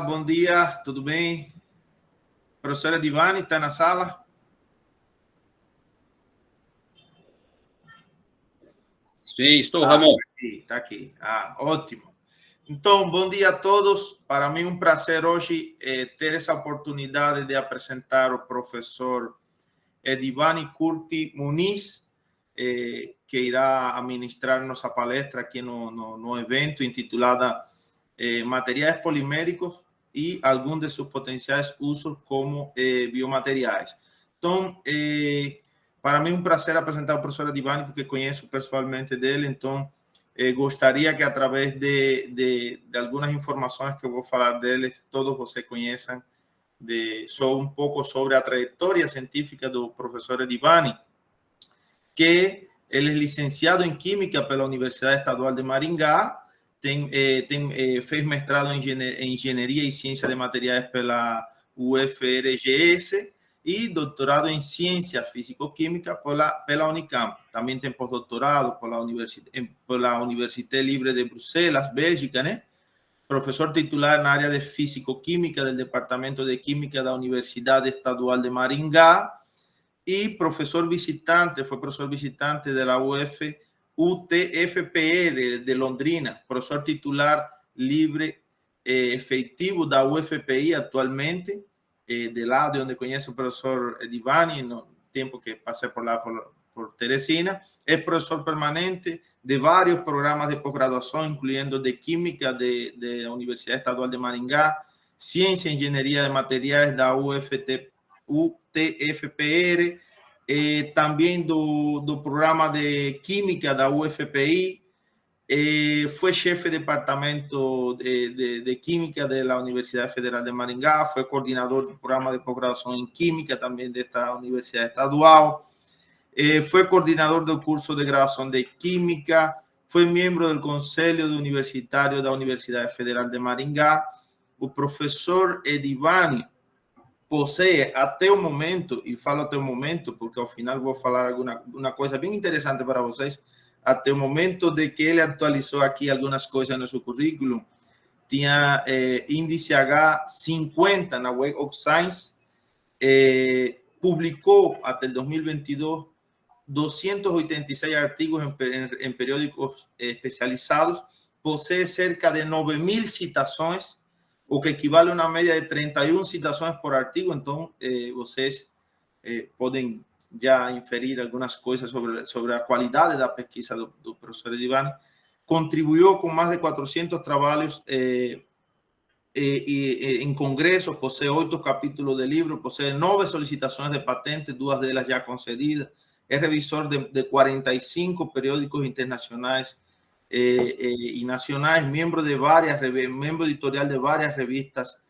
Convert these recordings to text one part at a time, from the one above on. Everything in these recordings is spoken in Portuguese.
bom dia, tudo bem? Professora Divani, está na sala? Sim, estou, Ramon. Está aqui. Ótimo. Então, bom dia a todos. Para mim, um prazer hoje ter essa oportunidade de apresentar o professor Edivani Curti Muniz, que irá ministrar nossa palestra aqui no evento intitulada Materiais Poliméricos e alguns de seus potenciais usos como biomateriais. Então, para mim, um prazer apresentar o professor Edivani, porque conheço pessoalmente dele, então gostaria que, através de algumas informações que eu vou falar dele, todos vocês conheçam só um pouco sobre a trajetória científica do professor Edivani, que ele é licenciado em Química pela Universidade Estadual de Maringá, fez mestrado em Engenharia e Ciência de Materiais pela UFRGS e doutorado em Ciência Físico-Química pela Unicamp. Também tem pós-doutorado pela Université Libre de Bruselas, Bélgica, né? Professor titular na área de Físico-Química del Departamento de Química da Universidade Estadual de Maringá y profesor visitante, fue profesor visitante de la UTFPR de Londrina, profesor titular libre efectivo da UFPI actualmente, de lá de donde conoce el profesor Edivani, en el tiempo que pasé por lá por Teresina. Es profesor permanente de varios programas de posgraduación, incluyendo de Química de la Universidad Estadual de Maringá, Ciencia e Ingeniería de Materiales da UTFPR, também do programa de Química da UFPI, foi chefe de departamento de Química da Universidade Federal de Maringá, foi coordenador do programa de pós-graduação em Química também desta Universidade Estadual, foi coordenador do curso de graduação de Química, foi membro do Conselho Universitário da Universidade Federal de Maringá. O professor Edivani possui até o momento, e falo até o momento porque ao final vou falar uma coisa bem interessante para vocês, até o momento de que ele atualizou aqui algumas coisas no seu currículo, tinha índice H50 na Web of Science, publicou até 2022 286 artigos em periódicos especializados, possui cerca de 9.000 citações, o que equivale a uma média de 31 citações por artigo. Então, vocês podem já inferir algumas coisas sobre a qualidade da pesquisa do professor Edivani. Contribuiu com mais de 400 trabalhos em congressos, possui 8 capítulos de livro, possui 9 solicitações de patente, 2 delas já concedidas, é revisor de 45 periódicos internacionais y nacionales, miembro editorial de varias revistas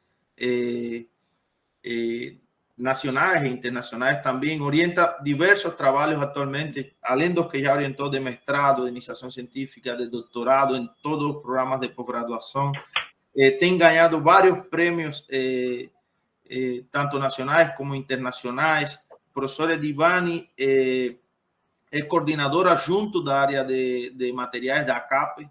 nacionales e internacionales también. Orienta diversos trabajos actualmente, além dos que ya orientó de mestrado, de iniciación científica, de doctorado en todos los programas de posgraduación. Tiene ganado varios premios, tanto nacionales como internacionales. Profesor Edivani é coordenador adjunto da área de materiais da ACAP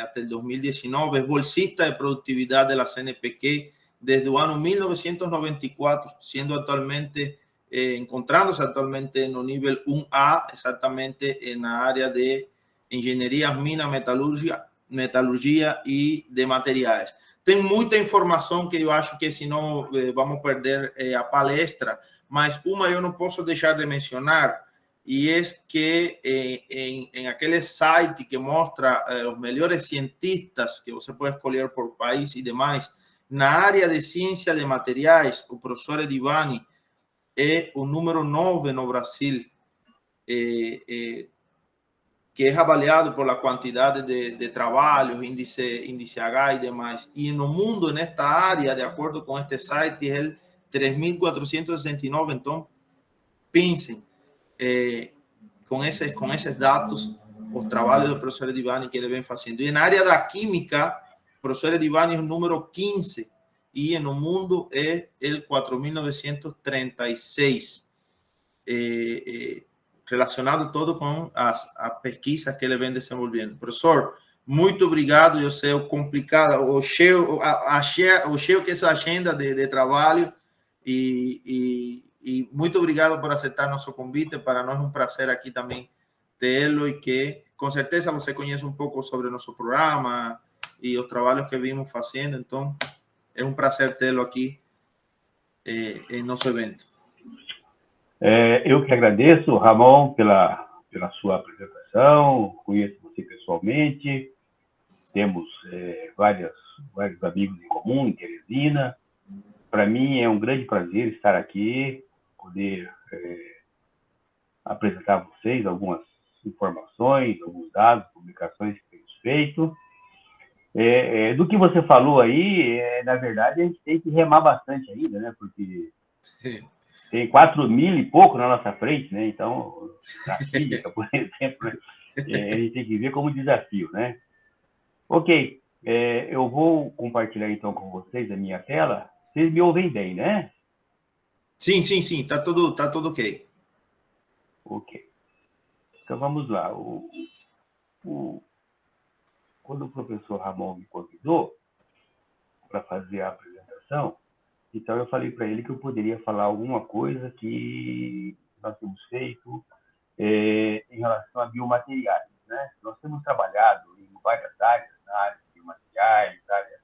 até 2019, é bolsista de produtividade da CNPq desde o ano 1994, sendo atualmente, encontrando-se atualmente no nível 1A, exatamente na área de engenharia, mina, metalurgia e de materiais. Tem muita informação que eu acho que senão vamos perder a palestra, mas uma eu não posso deixar de mencionar, e é que em aquele site que mostra os melhores cientistas que você pode escolher por país e demais, na área de ciência de materiais, o professor Edivani é o número 9 no Brasil, que é avaliado por a quantidade de trabalhos, índice H e demais. E no mundo, nesta área, de acordo com este site, é 3.469. Então, pensem, com esses dados, os trabalhos do professor Edivani que ele vem fazendo. E na área da química, o professor Edivani é o número 15 e no mundo é o 4.936, relacionado todo com as pesquisas que ele vem desenvolvendo. Professor, muito obrigado. Eu sei o complicado, o cheio que é essa agenda de trabalho e muito obrigado por aceitar nosso convite. Para nós é um prazer aqui também tê-lo e que, com certeza, você conhece um pouco sobre nosso programa e os trabalhos que vimos fazendo. Então, é um prazer tê-lo aqui em nosso evento. Eu que agradeço, Ramon, pela sua apresentação. Conheço você pessoalmente. Temos vários amigos em comum em Teresina. Para mim é um grande prazer estar aqui, poder apresentar a vocês algumas informações, alguns dados, publicações que temos feito. Do que você falou aí, na verdade, a gente tem que remar bastante ainda, né? Porque tem 4.000 e pouco na nossa frente, né? Então, na física, por exemplo, a gente tem que ver como desafio, né? Ok, eu vou compartilhar então com vocês a minha tela. Vocês me ouvem bem, né? Sim, tá tudo ok. Ok. Então vamos lá. Quando o professor Ramon me convidou para fazer a apresentação, então eu falei para ele que eu poderia falar alguma coisa que nós temos feito em relação a biomateriais, né? Nós temos trabalhado em várias áreas, na área de biomateriais, na área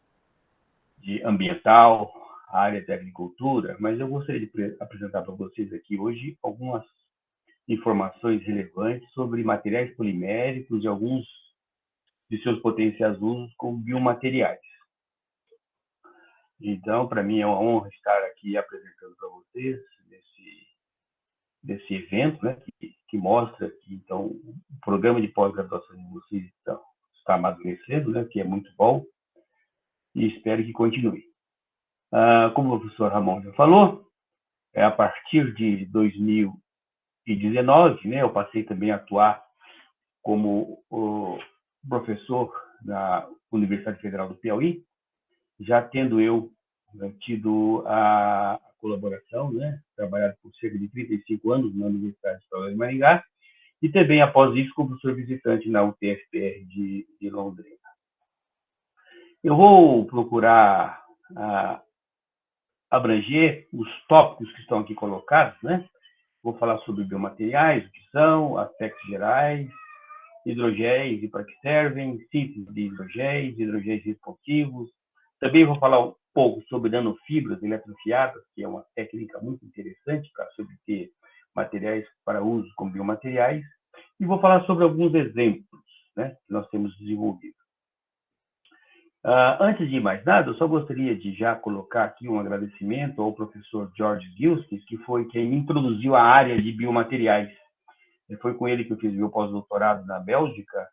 de ambiental, a área de agricultura, mas eu gostaria de apresentar para vocês aqui hoje algumas informações relevantes sobre materiais poliméricos e alguns de seus potenciais usos como biomateriais. Então, para mim é uma honra estar aqui apresentando para vocês desse evento, né, que mostra que então o programa de pós-graduação de vocês está amadurecendo, né, que é muito bom, e espero que continue. Como o professor Ramon já falou, a partir de 2019, né, eu passei também a atuar como professor na Universidade Federal do Piauí, já tendo eu tido a colaboração, né, trabalhado por cerca de 35 anos na Universidade Estadual de Maringá, e também, após isso, como professor visitante na UTFPR de Londrina. Eu vou procurar abranger os tópicos que estão aqui colocados, né? Vou falar sobre biomateriais, o que são, aspectos gerais, hidrogéis e para que servem, síntese de hidrogéis responsivos. Também vou falar um pouco sobre nanofibras eletrofiadas, que é uma técnica muito interessante para se obter materiais para uso como biomateriais. E vou falar sobre alguns exemplos, né, que nós temos desenvolvido. Antes de mais nada, eu só gostaria de já colocar aqui um agradecimento ao professor George Gilskis, que foi quem me introduziu à área de biomateriais. Foi com ele que eu fiz meu pós-doutorado na Bélgica,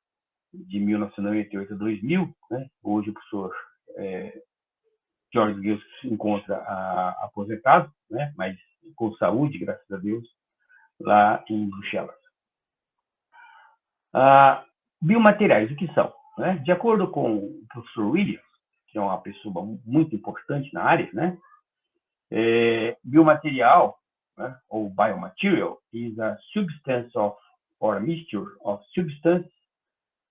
de 1998 a 2000. Né? Hoje o professor George Gilskis se encontra aposentado, né? Mas com saúde, graças a Deus, lá em Bruxelas. Biomateriais, o que são? Né? De acordo com o professor Williams, que é uma pessoa muito importante na área, né? Biomaterial, né, ou biomaterial, is a substance or a mixture of substance,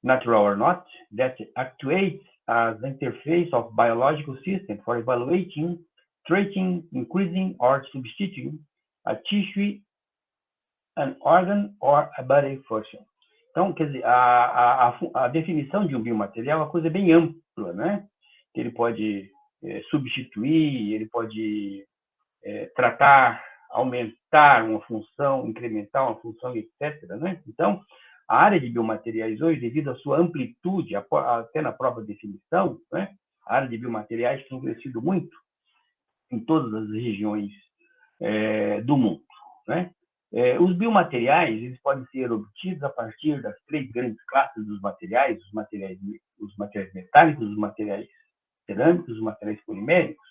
natural or not, that actuates as the interface of biological system for evaluating, treating, increasing, or substituting a tissue, an organ, or a body function. Então, quer dizer, a definição de um biomaterial é uma coisa bem ampla, né? Ele pode substituir, ele pode tratar, aumentar uma função, incrementar uma função, etc. Né? Então, a área de biomateriais hoje, devido à sua amplitude, até na própria definição, né? A área de biomateriais tem crescido muito em todas as regiões do mundo, né? Os biomateriais, eles podem ser obtidos a partir das 3 grandes classes dos materiais, os materiais metálicos, os materiais cerâmicos, os materiais poliméricos.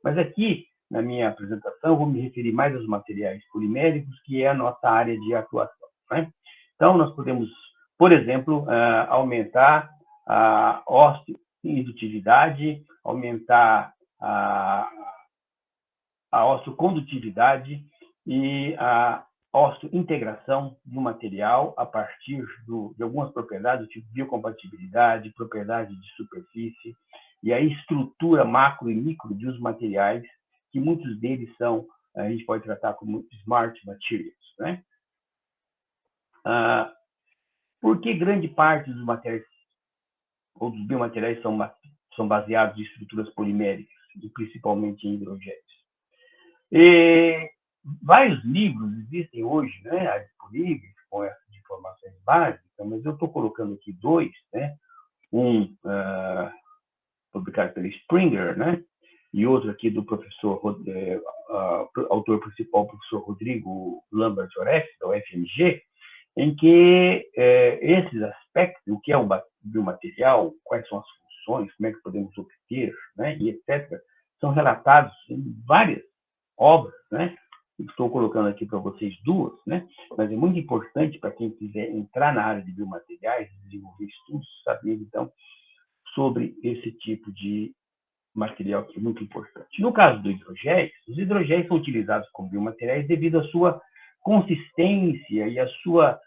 Mas aqui, na minha apresentação, eu vou me referir mais aos materiais poliméricos, que é a nossa área de atuação. Né? Então, nós podemos, por exemplo, aumentar a osteoindutividade, aumentar a osteocondutividade e integração de um material a partir de algumas propriedades, tipo biocompatibilidade, propriedade de superfície, e a estrutura macro e micro de os materiais, que muitos deles são, a gente pode tratar como smart materials, né? Por que grande parte dos materiais ou dos biomateriais são baseados em estruturas poliméricas, e principalmente em hidrogénios? Vários livros existem hoje, né, disponíveis com essas informações básicas, mas eu estou colocando aqui dois, né? Um publicado pelo Springer, né? E outro aqui do professor, autor principal, professor Rodrigo Lambert Oreste, da UFMG, em que esses aspectos, o que é o biomaterial, quais são as funções, como é que podemos obter, né, e etc., são relatados em várias obras, né? Estou colocando aqui para vocês duas, né? Mas é muito importante para quem quiser entrar na área de biomateriais, desenvolver estudos, saber, então, sobre esse tipo de material que é muito importante. No caso do hidrogéis, os hidrogéis são utilizados como biomateriais devido à sua consistência e à sua,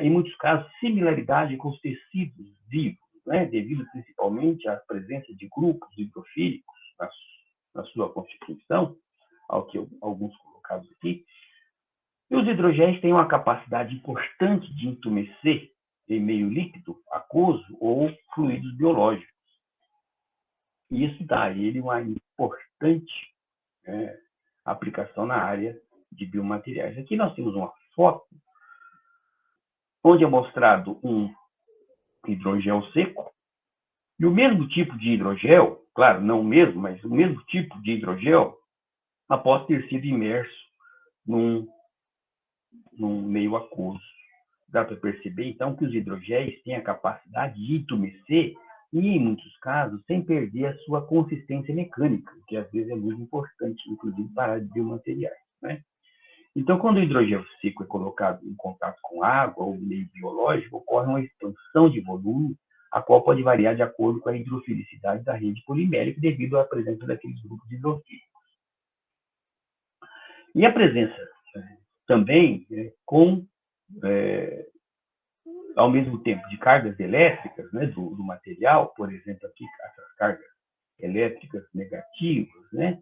em muitos casos, similaridade com os tecidos vivos, né? Devido principalmente à presença de grupos hidrofílicos na sua constituição, ao que alguns colocados aqui. E os hidrogéis têm uma capacidade importante de entumecer em meio líquido, aquoso ou fluidos biológicos. E isso dá a ele uma importante aplicação na área de biomateriais. Aqui nós temos uma foto onde é mostrado um hidrogel seco, e o mesmo tipo de hidrogel, claro, não o mesmo, mas o mesmo tipo de hidrogel, após ter sido imerso num meio aquoso. Dá para perceber, então, que os hidrogéis têm a capacidade de entumecer e, em muitos casos, sem perder a sua consistência mecânica, que às vezes é muito importante, inclusive, para a área de biomateriais, né? Então, quando o hidrogel seco é colocado em contato com água ou meio biológico, ocorre uma expansão de volume, a qual pode variar de acordo com a hidrofilicidade da rede polimérica devido à presença daqueles grupos hidrofílicos. E a presença também ao mesmo tempo, de cargas elétricas, né, do material, por exemplo, aqui, essas cargas elétricas negativas, né,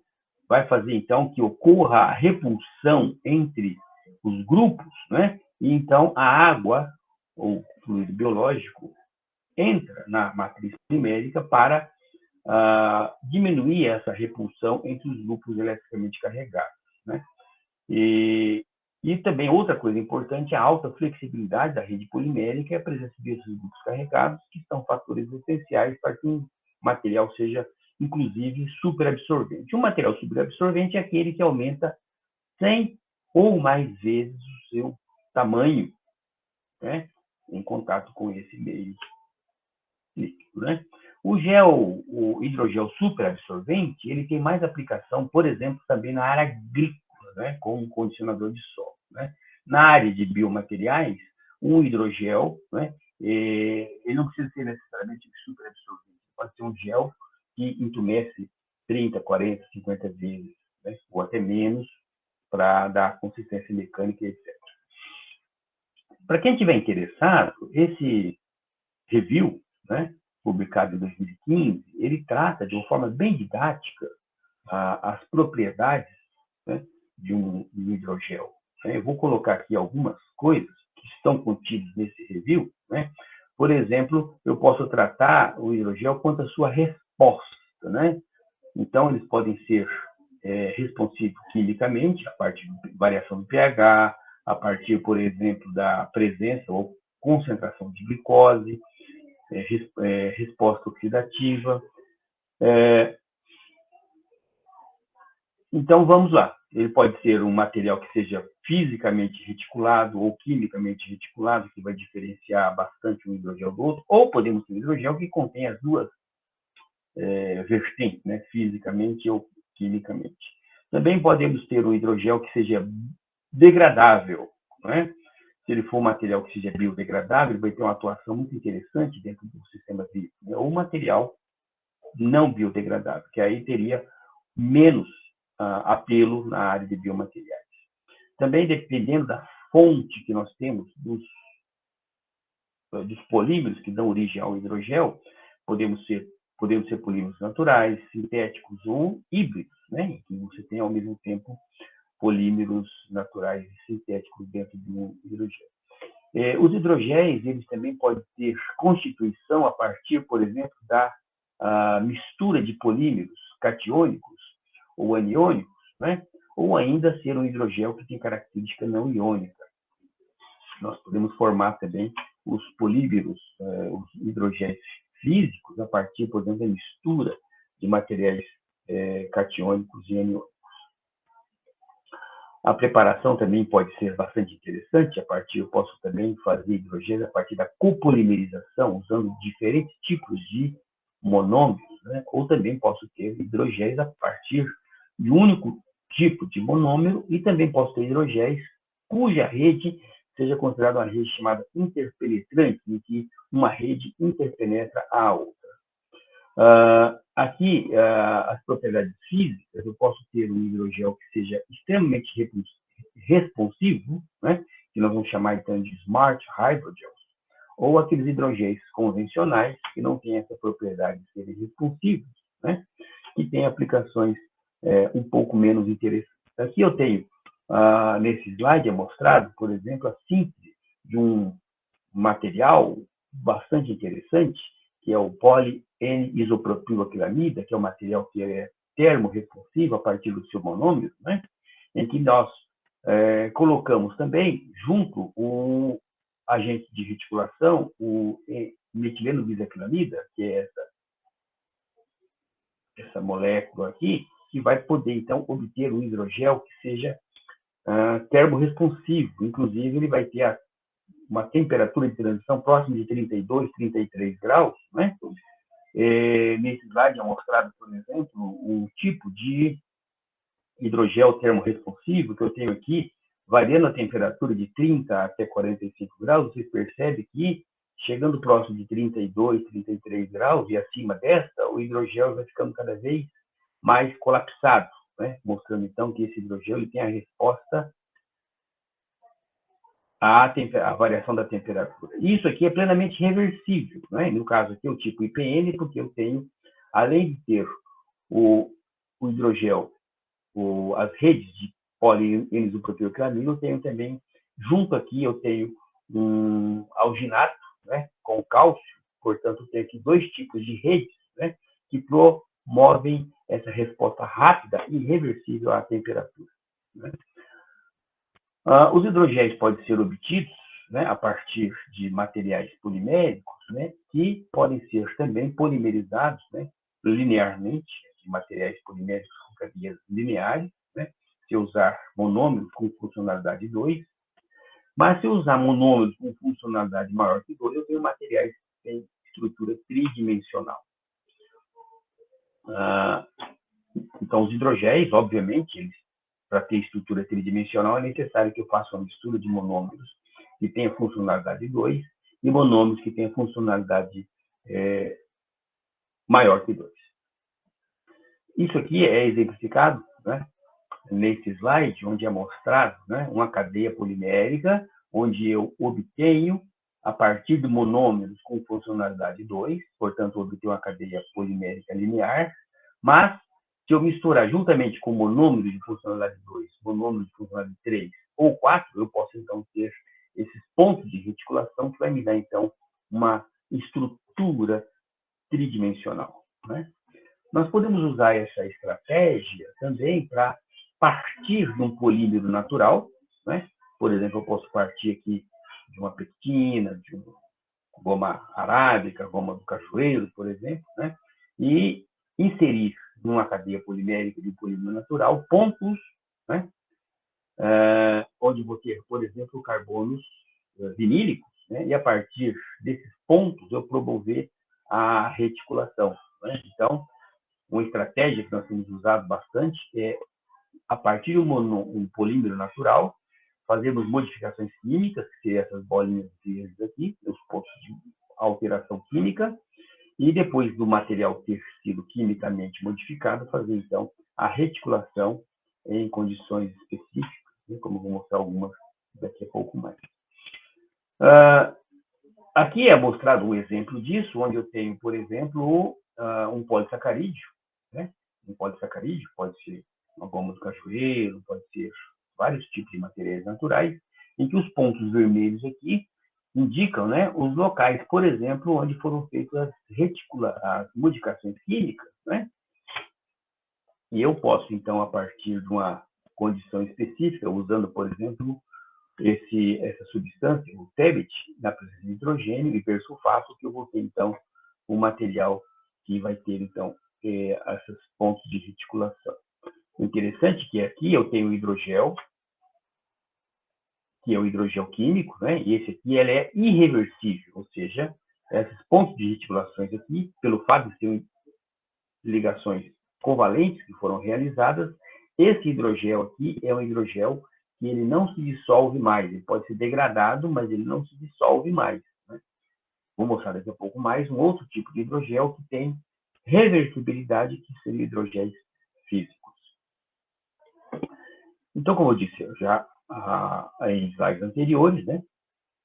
vai fazer, então, que ocorra a repulsão entre os grupos, né, e, então, a água, ou fluido biológico, entra na matriz polimérica para diminuir essa repulsão entre os grupos eletricamente carregados, né? E também outra coisa importante é a alta flexibilidade da rede polimérica e a presença desses grupos carregados, que são fatores essenciais para que um material seja, inclusive, superabsorvente. Um material superabsorvente é aquele que aumenta 100 ou mais vezes o seu tamanho, né, em contato com esse meio líquido, né? O hidrogel superabsorvente, ele tem mais aplicação, por exemplo, também na área agrícola, né, como condicionador de solo, né? Na área de biomateriais, um hidrogel, né, ele não precisa ser necessariamente superabsorvente, pode ser um gel que entumece 30, 40, 50 vezes, né, ou até menos, para dar consistência mecânica, etc. Para quem estiver interessado, esse review, né, publicado em 2015, ele trata de uma forma bem didática as propriedades, né, de um hidrogel. Eu vou colocar aqui algumas coisas que estão contidas nesse review, né? Por exemplo, eu posso tratar o hidrogel quanto à sua resposta, né? Então, eles podem ser responsivos quimicamente, a partir de variação do pH, a partir, por exemplo, da presença ou concentração de glicose, resposta oxidativa. Então, vamos lá. Ele pode ser um material que seja fisicamente reticulado ou quimicamente reticulado, que vai diferenciar bastante um hidrogel do outro, ou podemos ter um hidrogel que contém as duas vertentes, né, fisicamente ou quimicamente. Também podemos ter um hidrogel que seja degradável, né? Se ele for um material que seja biodegradável, ele vai ter uma atuação muito interessante dentro do sistema vivo, né? Ou material não biodegradável, que aí teria menos apelo na área de biomateriais. Também, dependendo da fonte que nós temos dos polímeros que dão origem ao hidrogel podemos ser polímeros naturais, sintéticos ou híbridos, né? Em que você tem, ao mesmo tempo, polímeros naturais e sintéticos dentro do hidrogel. Os hidrogéis, eles também podem ter constituição a partir, por exemplo, da mistura de polímeros catiônicos ou aniônicos, né? Ou ainda ser um hidrogel que tem característica não iônica. Nós podemos formar também os polímeros, os hidrogéis físicos, a partir, por exemplo, da mistura de materiais catiônicos e aniônicos. A preparação também pode ser bastante interessante. Eu posso também fazer hidrogéis a partir da copolimerização, usando diferentes tipos de monômeros, né? Ou também posso ter hidrogéis a partir de um único tipo de monômero, e também posso ter hidrogéis cuja rede seja considerada uma rede chamada interpenetrante, em que uma rede interpenetra a outra. Aqui, as propriedades físicas, eu posso ter um hidrogel que seja extremamente responsivo, né? Que nós vamos chamar então de smart hydrogels, ou aqueles hidrogéis convencionais que não têm essa propriedade de serem responsivos, né? Que têm aplicações um pouco menos interessantes. Aqui eu tenho, nesse slide, é mostrado, por exemplo, a síntese de um material bastante interessante, que é o poli-N-isopropilaquilamida, que é um material que é termorresponsivo a partir do seu monômero, né? Em que nós colocamos também, junto, o agente de reticulação, o metileno bisaquilamida, que é essa molécula aqui, que vai poder, então, obter um hidrogel que seja termorresponsivo. Inclusive, ele vai ter uma temperatura de transição próxima de 32, 33 graus, né? Nesse slide é mostrado, por exemplo, um tipo de hidrogel termorresponsivo que eu tenho aqui, variando a temperatura de 30 até 45 graus. Você percebe que, chegando próximo de 32, 33 graus e acima desta, o hidrogel vai ficando cada vez mais colapsado, né? Mostrando, então, que esse hidrogel ele tem a resposta à variação da temperatura. Isso aqui é plenamente reversível, né? No caso aqui, o tipo IPN, porque eu tenho, além de ter o hidrogel, as redes de poli-N-isopropilaquilamina, eu tenho também, junto aqui, eu tenho um alginato, né, com cálcio. Portanto, eu tenho aqui dois tipos de redes, né, que promovem essa resposta rápida e reversível à temperatura, né? Os hidrogéis podem ser obtidos, né, a partir de materiais poliméricos, né, que podem ser também polimerizados, né, linearmente, de materiais poliméricos com cadeias lineares, né, se eu usar monômeros com funcionalidade 2. Mas se eu usar monômeros com funcionalidade maior que 2, eu tenho materiais que têm estrutura tridimensional. Então, os hidrogéis, obviamente, para ter estrutura tridimensional, é necessário que eu faça uma mistura de monômeros que tenha funcionalidade 2 e monômeros que tenha funcionalidade maior que 2. Isso aqui é exemplificado, né, nesse slide, onde é mostrado, né, uma cadeia polimérica, onde eu obtenho, a partir de monômeros com funcionalidade 2, portanto, eu obtenho uma cadeia polimérica linear, mas se eu misturar juntamente com monômeros de funcionalidade 2, monômeros de funcionalidade 3 ou 4, eu posso, então, ter esses pontos de reticulação que vai me dar, então, uma estrutura tridimensional, né? Nós podemos usar essa estratégia também para partir de um polímero natural, né? Por exemplo, eu posso partir aqui de uma pectina, de uma goma arábica, goma do cajueiro, por exemplo, né? E inserir numa cadeia polimérica de polímero natural pontos, né, onde vou ter, por exemplo, carbonos vinílicos, né, e a partir desses pontos eu promover a reticulação, né? Então, uma estratégia que nós temos usado bastante é, a partir de um polímero natural, fazermos modificações químicas, que seriam essas bolinhas verdes aqui, os pontos de alteração química, e depois do material ter sido quimicamente modificado, fazer, então, a reticulação em condições específicas, né, como vou mostrar algumas daqui a pouco mais. Aqui é mostrado um exemplo disso, onde eu tenho, por exemplo, um polissacarídeo, né? Um polissacarídeo pode ser uma goma do cajueiro, pode ser vários tipos de materiais naturais, em que os pontos vermelhos aqui indicam, né, os locais, por exemplo, onde foram feitas as modificações químicas, né? E eu posso, então, a partir de uma condição específica, usando, por exemplo, essa substância, o TEBIT, na presença de hidrogênio e hipersulfato, que eu vou ter, então, um material que vai ter, então, esses pontos de reticulação. O interessante é que aqui eu tenho o hidrogel, que é o hidrogel químico, né? E esse aqui ele é irreversível, ou seja, esses pontos de reticulações aqui, pelo fato de serem ligações covalentes que foram realizadas, esse hidrogel aqui é um hidrogel que ele não se dissolve mais, ele pode ser degradado, mas ele não se dissolve mais, né? Vou mostrar daqui a pouco mais um outro tipo de hidrogel que tem reversibilidade, que seriam hidrogéis físicos. Então, como eu disse já em slides anteriores, né,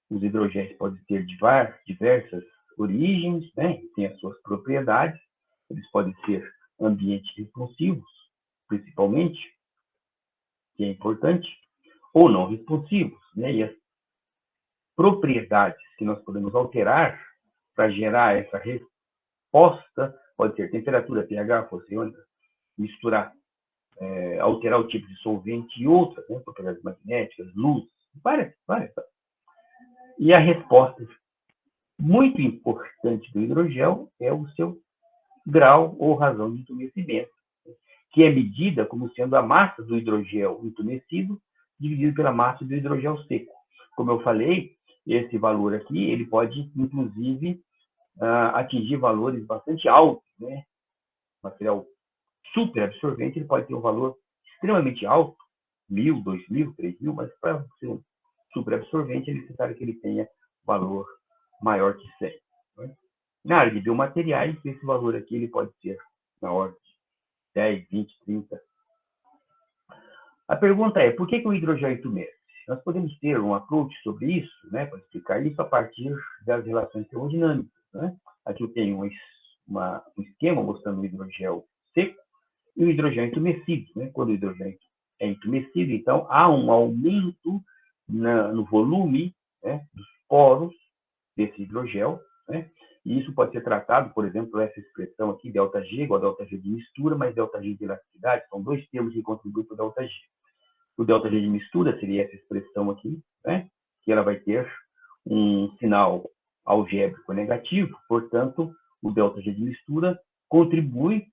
os hidrogéis podem ter diversas origens, né, têm as suas propriedades, eles podem ser ambientes responsivos, principalmente, que é importante, ou não responsivos, né, e as propriedades que nós podemos alterar para gerar essa resposta, pode ser temperatura, pH, força iônica, misturar, alterar o tipo de solvente e outras, né, propriedades magnéticas, luz, várias. E a resposta muito importante do hidrogel é o seu grau ou razão de entumecimento, que é medida como sendo a massa do hidrogel entumecido dividido pela massa do hidrogel seco. Como eu falei, esse valor aqui, ele pode, inclusive, atingir valores bastante altos, né? Material super absorvente, ele pode ter um valor extremamente alto, 1.000, 2.000, 3.000, mas para ser um super absorvente, é necessário que ele tenha valor maior que 100. Né? Na área de biomateriais, esse valor aqui ele pode ser na ordem de 10, 20, 30. A pergunta é, por que o hidrogel entumece? Nós podemos ter um approach sobre isso, né, para explicar isso a partir das relações termodinâmicas. Né? Aqui eu tenho um esquema mostrando o hidrogel seco e o hidrogel entumecido. Né? Quando o hidrogel é entumecido, então há um aumento no volume, né, dos poros desse hidrogel, né? E isso pode ser tratado, por exemplo, por essa expressão aqui, ΔG igual a ΔG de mistura, mais ΔG de elasticidade, são dois termos que contribuem para o ΔG. O ΔG de mistura seria essa expressão aqui, né? Que ela vai ter um sinal algébrico negativo, portanto, o ΔG de mistura contribui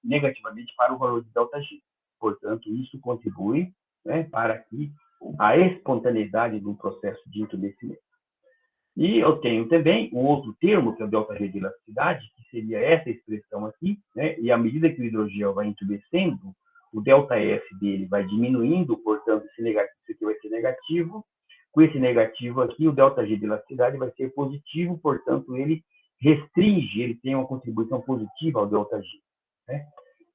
negativamente para o valor de ΔG. Portanto, isso contribui, né, para que a espontaneidade do processo de entumecimento. E eu tenho também um outro termo, que é o ΔG de elasticidade, que seria essa expressão aqui, né? E à medida que o hidrogel vai entumecendo, o ΔF dele vai diminuindo, portanto, esse aqui vai ser negativo. Com esse negativo aqui, o ΔG de elasticidade vai ser positivo, portanto, ele restringe, ele tem uma contribuição positiva ao ΔG. Né?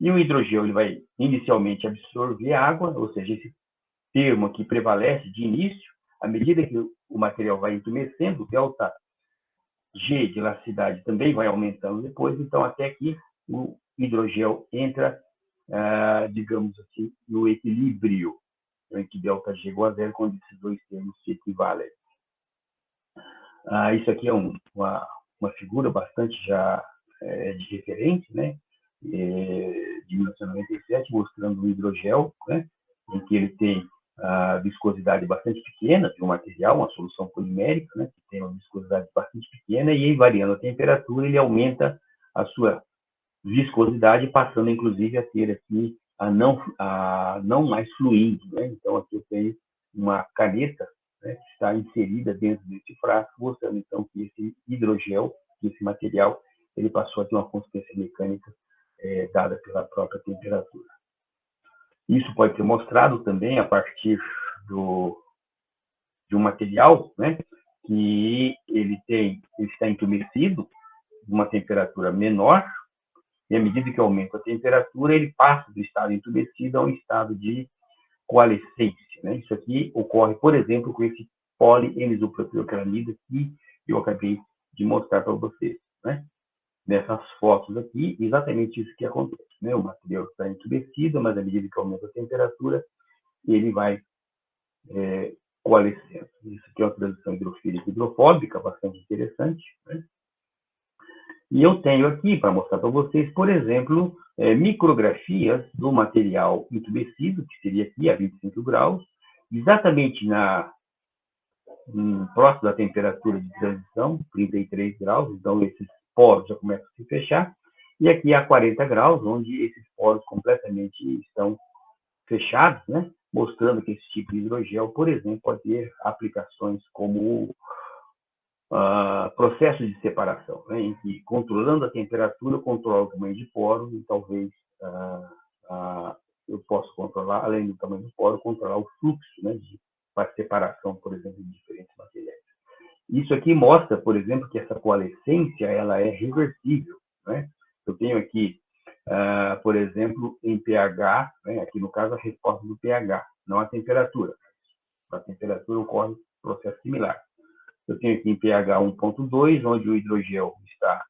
E o hidrogel ele vai inicialmente absorver água, ou seja, esse termo aqui prevalece de início. À medida que o material vai entumecendo, o ΔG de elasticidade também vai aumentando depois, então até que o hidrogel entra, digamos assim, no equilíbrio, em que ΔG é igual a zero, quando esses dois termos se equivalem. Isso aqui é uma figura bastante já de referente, né? De 1997, mostrando o hidrogel, né? Em que ele tem a viscosidade bastante pequena de um material, uma solução polimérica, né, que tem uma viscosidade bastante pequena, e aí, variando a temperatura, ele aumenta a sua viscosidade, passando, inclusive, a ter aqui a não mais fluindo. Né? Então, aqui eu tenho uma caneta, né, que está inserida dentro desse frasco, mostrando, então, que esse hidrogel, esse material, ele passou a ter uma consistência mecânica dada pela própria temperatura. Isso pode ser mostrado também a partir de um material, né, que ele está entumecido de uma temperatura menor, e à medida que aumenta a temperatura, ele passa do estado entumecido a um estado de coalescência. né? Isso aqui ocorre, por exemplo, com esse poli-N-isopropiloclamida que eu acabei de mostrar para vocês, né? Nessas fotos aqui, exatamente isso que acontece, né? O material está entumecido, mas à medida que aumenta a temperatura, ele vai coalescendo. Isso aqui é uma transição hidrofílica hidrofóbica, bastante interessante, né? E eu tenho aqui, para mostrar para vocês, por exemplo, micrografias do material entumecido, que seria aqui a 25 graus, exatamente próximo da temperatura de transição, 33 graus, então esses poros já começam a se fechar, e aqui a 40 graus, onde esses poros completamente estão fechados, né? Mostrando que esse tipo de hidrogel, por exemplo, pode ter aplicações como processo de separação, né? Em que, controlando a temperatura, eu controlo o tamanho de poro e talvez eu possa controlar, além do tamanho do poro, controlar o fluxo, né? Para separação, por exemplo, de diferentes materiais. Isso aqui mostra, por exemplo, que essa coalescência ela é reversível, né? Eu tenho aqui, por exemplo, em pH, né? Aqui no caso a resposta do pH, não a temperatura. A temperatura ocorre um processo similar. Eu tenho aqui em pH 1.2, onde o hidrogel está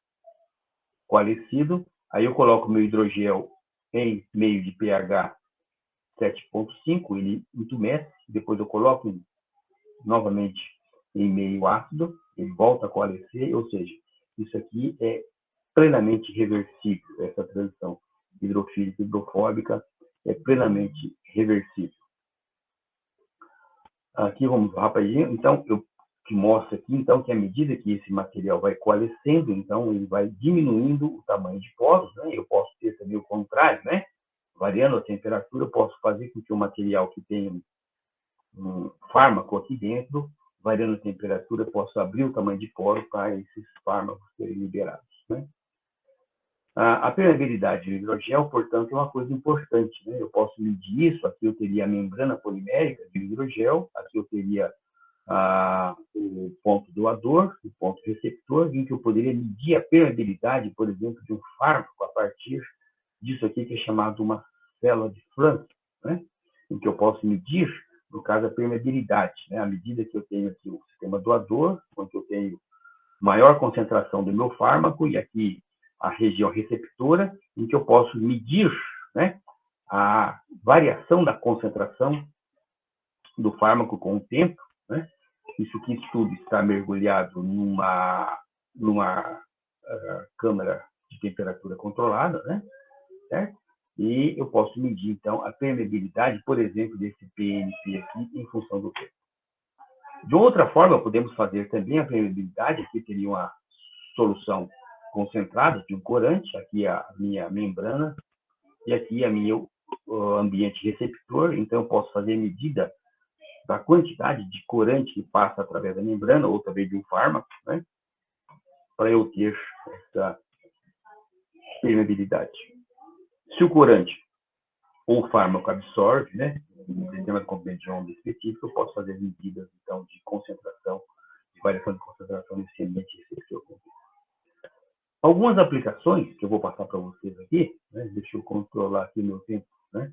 coalescido. Aí eu coloco meu hidrogel em meio de pH 7.5, ele entumece. Depois eu coloco novamente em meio ácido, ele volta a coalescer, ou seja, isso aqui é plenamente reversível, essa transição hidrofílica hidrofóbica é plenamente reversível. Aqui vamos rapidinho, então eu te mostro aqui então que à medida que esse material vai coalescendo, então ele vai diminuindo o tamanho de poros, né? Eu posso ter também o contrário, né? Variando a temperatura, eu posso fazer com que o material que tem um fármaco aqui dentro, variando a temperatura, eu posso abrir o tamanho de poro para esses fármacos serem liberados, né? A permeabilidade do hidrogel, portanto, é uma coisa importante, né? Eu posso medir isso. Aqui eu teria a membrana polimérica do hidrogel, aqui eu teria o ponto doador, o ponto receptor, em que eu poderia medir a permeabilidade, por exemplo, de um fármaco a partir disso aqui que é chamado uma célula de Frank, né? Em que eu posso medir, no caso, a permeabilidade, né? À medida que eu tenho aqui o sistema doador, onde eu tenho maior concentração do meu fármaco, e aqui a região receptora, em que eu posso medir, né, a variação da concentração do fármaco com o tempo, né? Isso aqui tudo está mergulhado numa câmara de temperatura controlada, né? Certo? E eu posso medir, então, a permeabilidade, por exemplo, desse PNP aqui, em função do tempo. De outra forma, podemos fazer também a permeabilidade. Aqui teria uma solução concentrada de um corante, aqui a minha membrana, e aqui a minha ambiente receptor. Então, eu posso fazer medida da quantidade de corante que passa através da membrana, ou através de um fármaco, né, para eu ter essa permeabilidade. Se o corante ou o fármaco absorve, né, um determinado componente de onda específico, eu posso fazer medidas, então, de concentração, de variação de concentração nesse ambiente receptor. Algumas aplicações que eu vou passar para vocês aqui, né, deixa eu controlar aqui o meu tempo, né,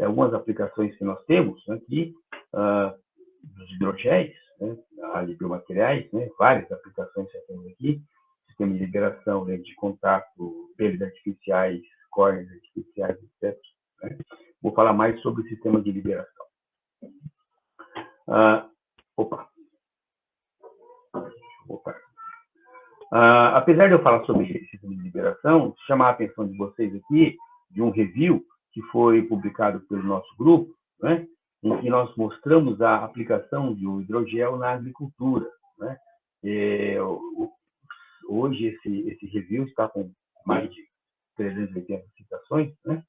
algumas aplicações que nós temos aqui, dos hidrogéis, né, de biomateriais, né, várias aplicações que temos aqui, sistema de liberação, lente de contato, peles artificiais, córneas artificiais, etc. Né. Vou falar mais sobre o sistema de liberação. Apesar de eu falar sobre esse sistema de liberação, chamar a atenção de vocês aqui de um review que foi publicado pelo nosso grupo, né, em que nós mostramos a aplicação do hidrogel na agricultura, né. Hoje esse review está com mais de 380 citações, né,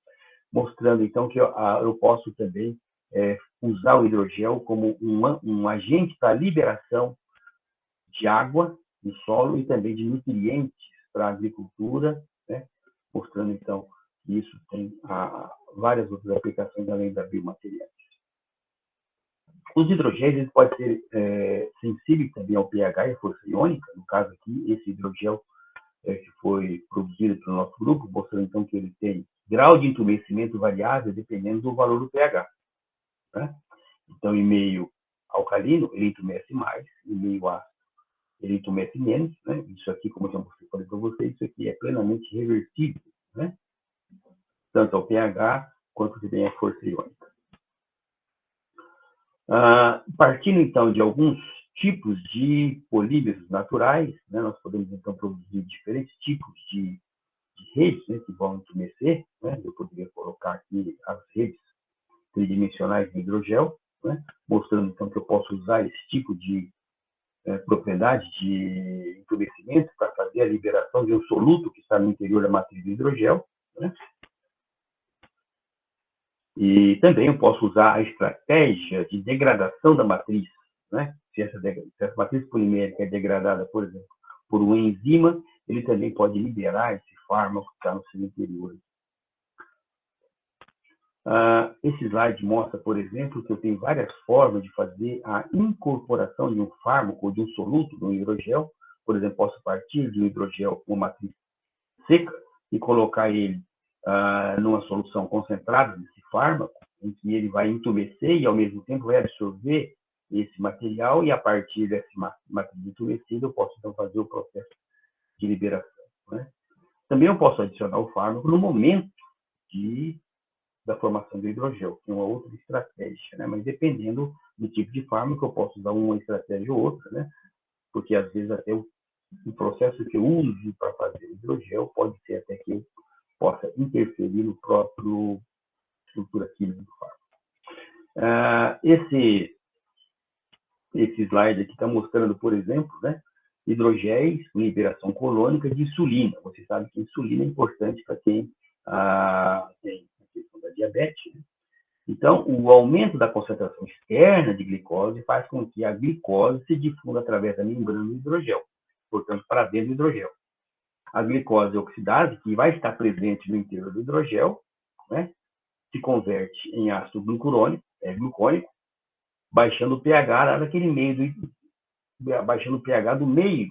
mostrando então que eu posso também usar o hidrogel como um agente para a liberação de água no solo e também de nutrientes para a agricultura, né, mostrando então que isso tem várias outras aplicações além da biomateriais. Os hidrogéis eles podem ser sensíveis também ao pH e à força iônica. No caso aqui, esse hidrogel que foi produzido pelo nosso grupo, mostrando então que ele tem grau de entumecimento variável dependendo do valor do pH, né? Então, em meio alcalino, ele entumece mais, em meio ácido, ele entumece menos, né? Isso aqui, como eu já falei para vocês, isso aqui é plenamente reversível, né? Tanto ao pH quanto também à força iônica. Partindo, então, de alguns tipos de polímeros naturais, né? Nós podemos, então, produzir diferentes tipos de redes, né, que vão entumecer, né? Eu poderia colocar aqui as redes tridimensionais de hidrogel, né? Mostrando, então, que eu posso usar esse tipo de propriedade de entumecimento para fazer a liberação de um soluto que está no interior da matriz de hidrogel, né? E também eu posso usar a estratégia de degradação da matriz, né? Se essa matriz polimérica é degradada, por exemplo, por uma enzima, ele também pode liberar esse fármaco que está no seu interior. Esse slide mostra, por exemplo, que eu tenho várias formas de fazer a incorporação de um fármaco ou de um soluto no hidrogel. Por exemplo, posso partir de um hidrogel com uma matriz seca e colocar ele numa solução concentrada desse fármaco, em que ele vai entumecer e, ao mesmo tempo, vai absorver esse material, e a partir dessa matriz entumecida eu posso, então, fazer o processo de liberação, né? Também eu posso adicionar o fármaco no momento da formação do hidrogel, que é uma outra estratégia, né? Mas dependendo do tipo de fármaco, eu posso usar uma estratégia ou outra, né? Porque, às vezes, até o processo que eu uso para fazer hidrogel pode ser até que eu possa interferir no próprio estrutura química do fármaco. Esse slide aqui está mostrando, por exemplo, né, hidrogéis com liberação colônica de insulina. Você sabe que a insulina é importante para quem tem a questão da diabetes, né? Então, o aumento da concentração externa de glicose faz com que a glicose se difunda através da membrana do hidrogel, portanto, para dentro do hidrogel. A glicose oxidase, que vai estar presente no interior do hidrogel, né, se converte em ácido glucônico, baixando o pH lá naquele meio baixando o pH do meio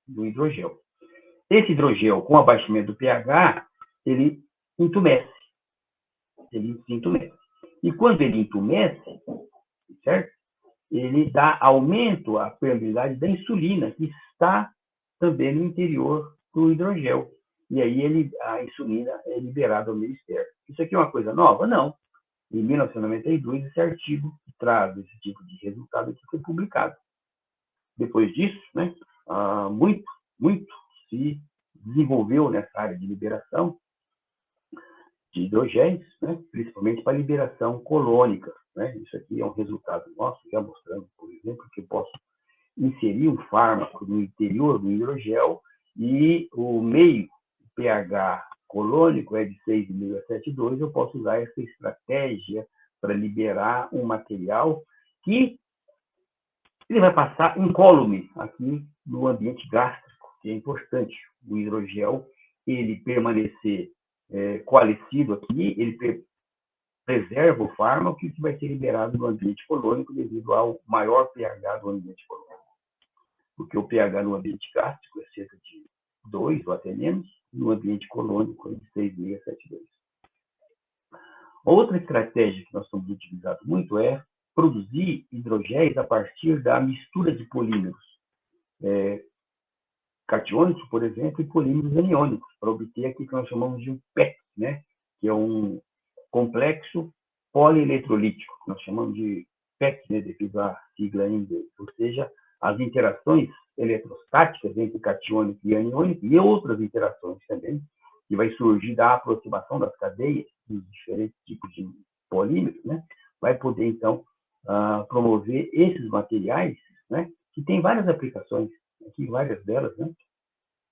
do hidrogel. Esse hidrogel, com abaixamento do pH, ele entumece. Ele se entumece. E quando ele entumece, certo? Ele dá aumento à permeabilidade da insulina, que está também no interior do hidrogel. E aí a insulina é liberada ao meio externo. Isso aqui é uma coisa nova? Não. Em 1992, esse artigo que traz esse tipo de resultado aqui foi publicado. Depois disso, né, muito se desenvolveu nessa área de liberação de hidrogéis, né, principalmente para liberação colônica, né? Isso aqui é um resultado nosso, já mostrando, por exemplo, que eu posso inserir um fármaco no interior do hidrogel e o meio pH colônico é de 6,5 a 7,2, eu posso usar essa estratégia para liberar um material que ele vai passar incólume aqui no ambiente gástrico, que é importante. O hidrogel, ele permanecer coalescido aqui, ele preserva o fármaco que vai ser liberado no ambiente colônico devido ao maior pH do ambiente colônico. Porque o pH no ambiente gástrico é cerca de 2 ou até menos, no ambiente colônico é de 6,5 a 7,2. Outra estratégia que nós estamos utilizando muito é produzir hidrogéis a partir da mistura de polímeros catiônicos, por exemplo, e polímeros aniônicos, para obter aqui que nós chamamos de um PEC, né? Que é um complexo polieletrolítico, que nós chamamos de PEC, né? Devido à sigla em inglês. Ou seja, as interações eletrostáticas entre catiônico e aniônico e outras interações também, que vai surgir da aproximação das cadeias dos diferentes tipos de polímeros, né? Vai poder, então, promover esses materiais, né? Que tem várias aplicações, aqui várias delas, né?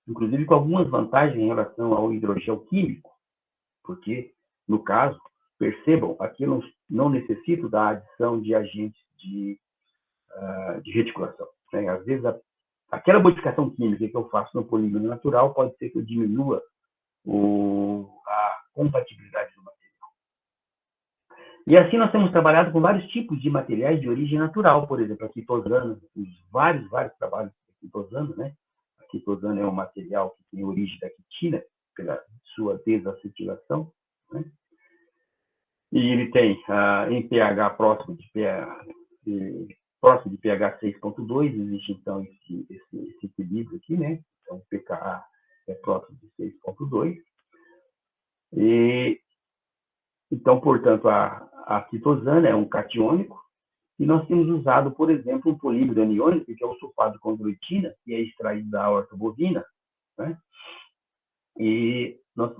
Inclusive com algumas vantagens em relação ao hidrogel químico, porque, no caso, percebam, aqui eu não necessito da adição de agentes de reticulação, né? Às vezes, aquela modificação química que eu faço no polímero natural pode ser que eu diminua a compatibilidade do material. E assim nós temos trabalhado com vários tipos de materiais de origem natural, por exemplo, a quitosana, vários trabalhos de quitosana, né? A quitosana é um material que tem origem da quitina, pela sua desacetilação, né? E ele tem em pH próximo de pH 6.2, existe então esse equilíbrio aqui, né? Então, o pKa é próximo de 6.2. Então, portanto, a quitosana é um catiônico, e nós temos usado, por exemplo, um polímero aniônico, que é o sulfato de condroitina, que é extraído da aorta bovina, né? E nós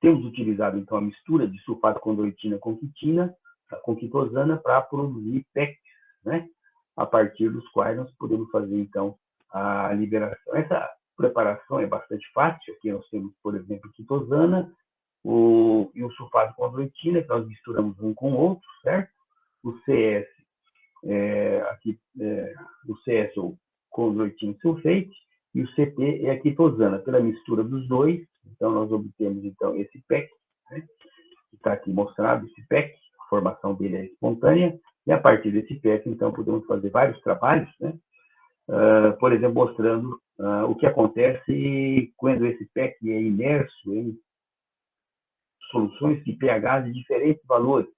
temos utilizado, então, a mistura de sulfato de condroitina com quitina, com quitosana, para produzir PECs, né? A partir dos quais nós podemos fazer, então, a liberação. Essa preparação é bastante fácil. Aqui nós temos, por exemplo, quitosana e o sulfato de condroitina, que nós misturamos um com o outro, certo? O CS o CS ou condroitina sulfate, e o CP é a quitosana. Pela mistura dos dois, então nós obtemos então esse PEC, né? Que está aqui mostrado, esse PEC, a formação dele é espontânea, e a partir desse PEC, então, podemos fazer vários trabalhos, né? Por exemplo, mostrando o que acontece quando esse PEC é imerso em soluções de pH de diferentes valores,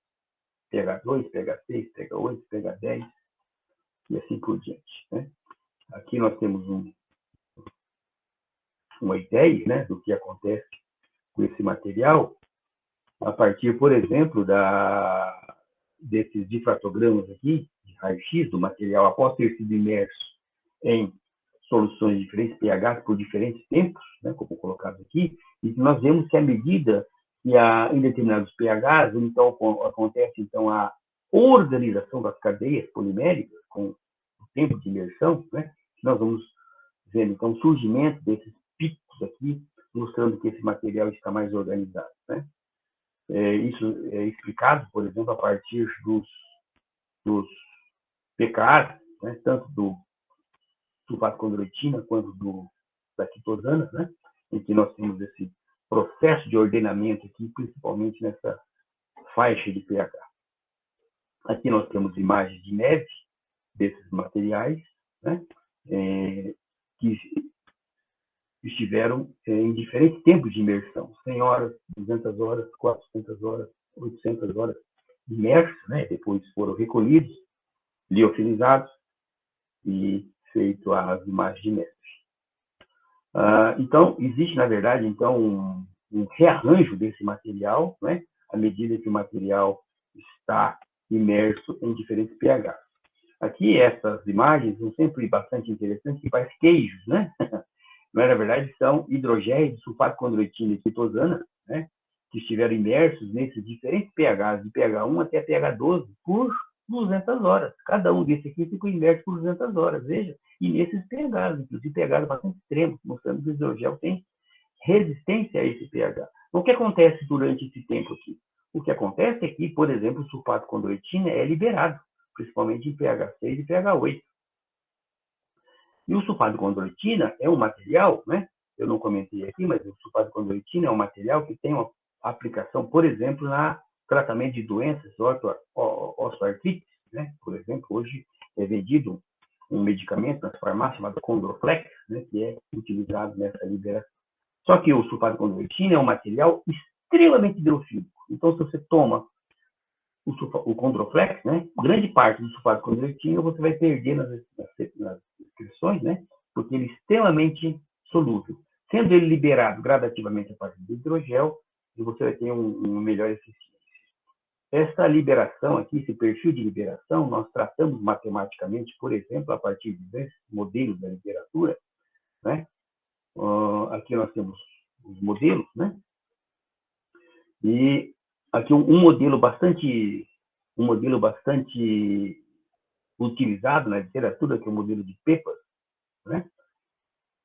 pH 2, pH 6, pH 8, pH 10, e assim por diante, né? Aqui nós temos uma ideia, né, do que acontece com esse material, a partir, por exemplo, desses difratogramas aqui, de raio-x do material, após ter sido imerso em soluções de diferentes pH por diferentes tempos, né, como colocado aqui, e nós vemos que à medida que em determinados pHs, então acontece então a organização das cadeias poliméricas com o tempo de imersão, né, nós vamos vendo então o surgimento desses picos aqui, mostrando que esse material está mais organizado, né? Isso é explicado, por exemplo, a partir dos pKs, né, tanto do sulfato de condroitina quanto da quitosana, né, em que nós temos esse processo de ordenamento aqui, principalmente nessa faixa de pH. Aqui nós temos imagens de neve desses materiais, né, que estiveram em diferentes tempos de imersão, 100 horas, 200 horas, 400 horas, 800 horas imersos, né, depois foram recolhidos, liofilizados e feito as imagens de neve. Então, existe, na verdade, então, um rearranjo desse material, né, à medida que o material está imerso em diferentes pHs. Aqui, essas imagens são sempre bastante interessantes, que parecem queijos, né? Mas, na verdade, são hidrogéis de sulfato de condroitina e quitosana, né, que estiveram imersos nesses diferentes pHs, de pH 1 até pH 12, por 200 horas. Cada um desses aqui ficou imerso por 200 horas, veja. E nesses pHs, inclusive pHs bastante extremos, mostrando que o hidrogel tem resistência a esse pH. O que acontece durante esse tempo aqui? O que acontece é que, por exemplo, o sulfato de condroitina é liberado, principalmente em pH 6 e pH 8. E o sulfato de condroitina é um material, né? Eu não comentei aqui, mas o sulfato de condroitina é um material que tem uma aplicação, por exemplo, no tratamento de doenças osteoartrites, né? Por exemplo, hoje é vendido um medicamento nas farmácias chamado Condroflex, né? Que é utilizado nessa liberação. Só que o sulfato de condroitina é um material extremamente hidrofílico. Então, se você toma o Condroflex, né, grande parte do sulfato de condroitina você vai perder nas excreções, né, porque ele é extremamente solúvel. Sendo ele liberado gradativamente a partir do hidrogel, você vai ter uma melhor eficiência. Essa liberação aqui, esse perfil de liberação, nós tratamos matematicamente, por exemplo, a partir de modelos da literatura, né? Aqui nós temos os modelos, né? E aqui um modelo bastante utilizado na literatura, que é o modelo de Pepas, né?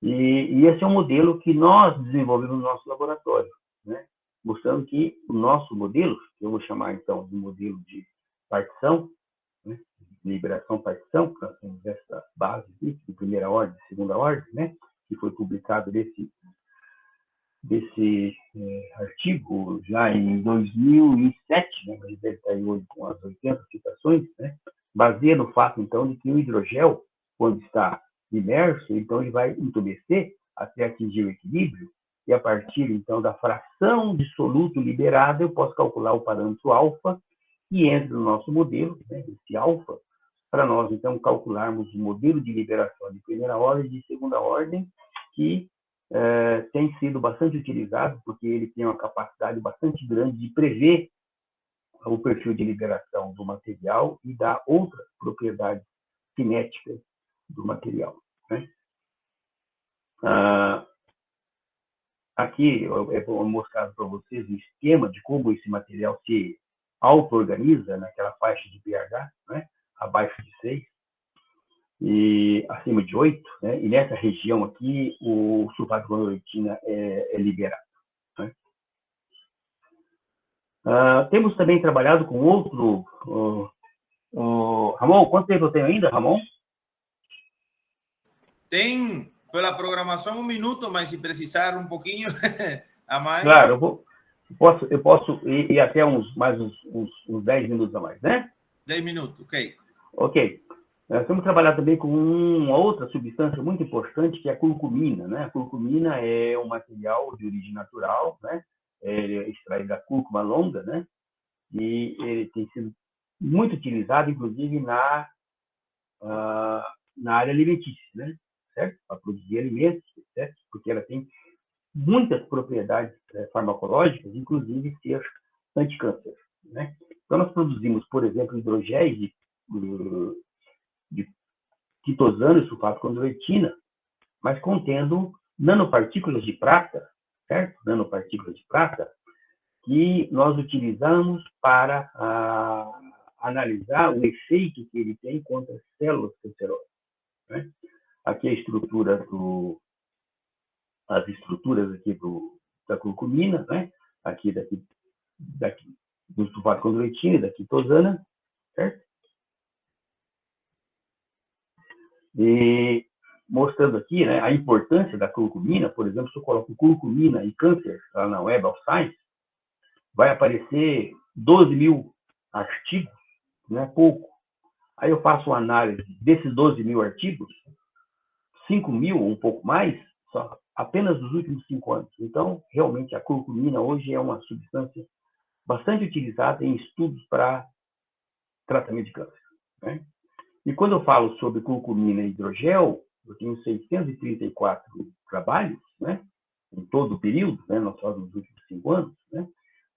E esse é um modelo que nós desenvolvemos no nosso laboratório, né? Mostrando que o nosso modelo, que eu vou chamar então de modelo de partição, né? Liberação-partição, que nós temos essa base aqui, de primeira ordem, de segunda ordem, né? Que foi publicado desse artigo já em 2007, né, mas deve estar aí hoje com as 80 citações, né, baseia no fato, então, de que o hidrogel, quando está imerso, então ele vai entumescer até atingir o equilíbrio, e a partir, então, da fração de soluto liberada, eu posso calcular o parâmetro alfa, que entra no nosso modelo, né, esse alfa, para nós, então, calcularmos o modelo de liberação de primeira ordem e de segunda ordem, que tem sido bastante utilizado, porque ele tem uma capacidade bastante grande de prever o perfil de liberação do material e da outra propriedade cinética do material, né? Aqui eu vou mostrar para vocês o esquema de como esse material se auto-organiza naquela faixa de pH, né? Abaixo de 6 e acima de 8, né? E nessa região aqui o sulfato de cloretina é liberado, né? Temos também trabalhado com outro... Ramon, quanto tempo eu tenho ainda, Ramon? Tem, pela programação, 1 minuto, mas se precisar um pouquinho a mais... Claro, eu posso ir até mais uns 10 minutos a mais, né? 10 minutos, ok. Ok. Nós vamos trabalhar também com uma outra substância muito importante, que é a curcumina, né? A curcumina é um material de origem natural, né? Ele é extraído da cúrcuma longa, né? E ele tem sido muito utilizado, inclusive, na área alimentícia, né? Certo? Para produzir alimentos, certo? Porque ela tem muitas propriedades farmacológicas, inclusive ser anticâncer, né? Então, nós produzimos, por exemplo, hidrogéis de quitosano e sulfato de condroitina, mas contendo nanopartículas de prata, certo? Nanopartículas de prata, que nós utilizamos para analisar o efeito que ele tem contra as células cancerosas, né? Aqui a estrutura as estruturas aqui da curcumina, né? Aqui do sulfato de condroitina e da quitosana, certo? E mostrando aqui, né, a importância da curcumina. Por exemplo, se eu coloco curcumina e câncer lá na Web of Science, vai aparecer 12 mil artigos, né, pouco. Aí eu faço uma análise desses 12 mil artigos, 5 mil ou um pouco mais, só apenas dos últimos 5 anos. Então, realmente, a curcumina hoje é uma substância bastante utilizada em estudos para tratamento de câncer, né? E quando eu falo sobre curcumina e hidrogel, eu tenho 634 trabalhos, né? Em todo o período, né? Nós só nos últimos 5 anos, né?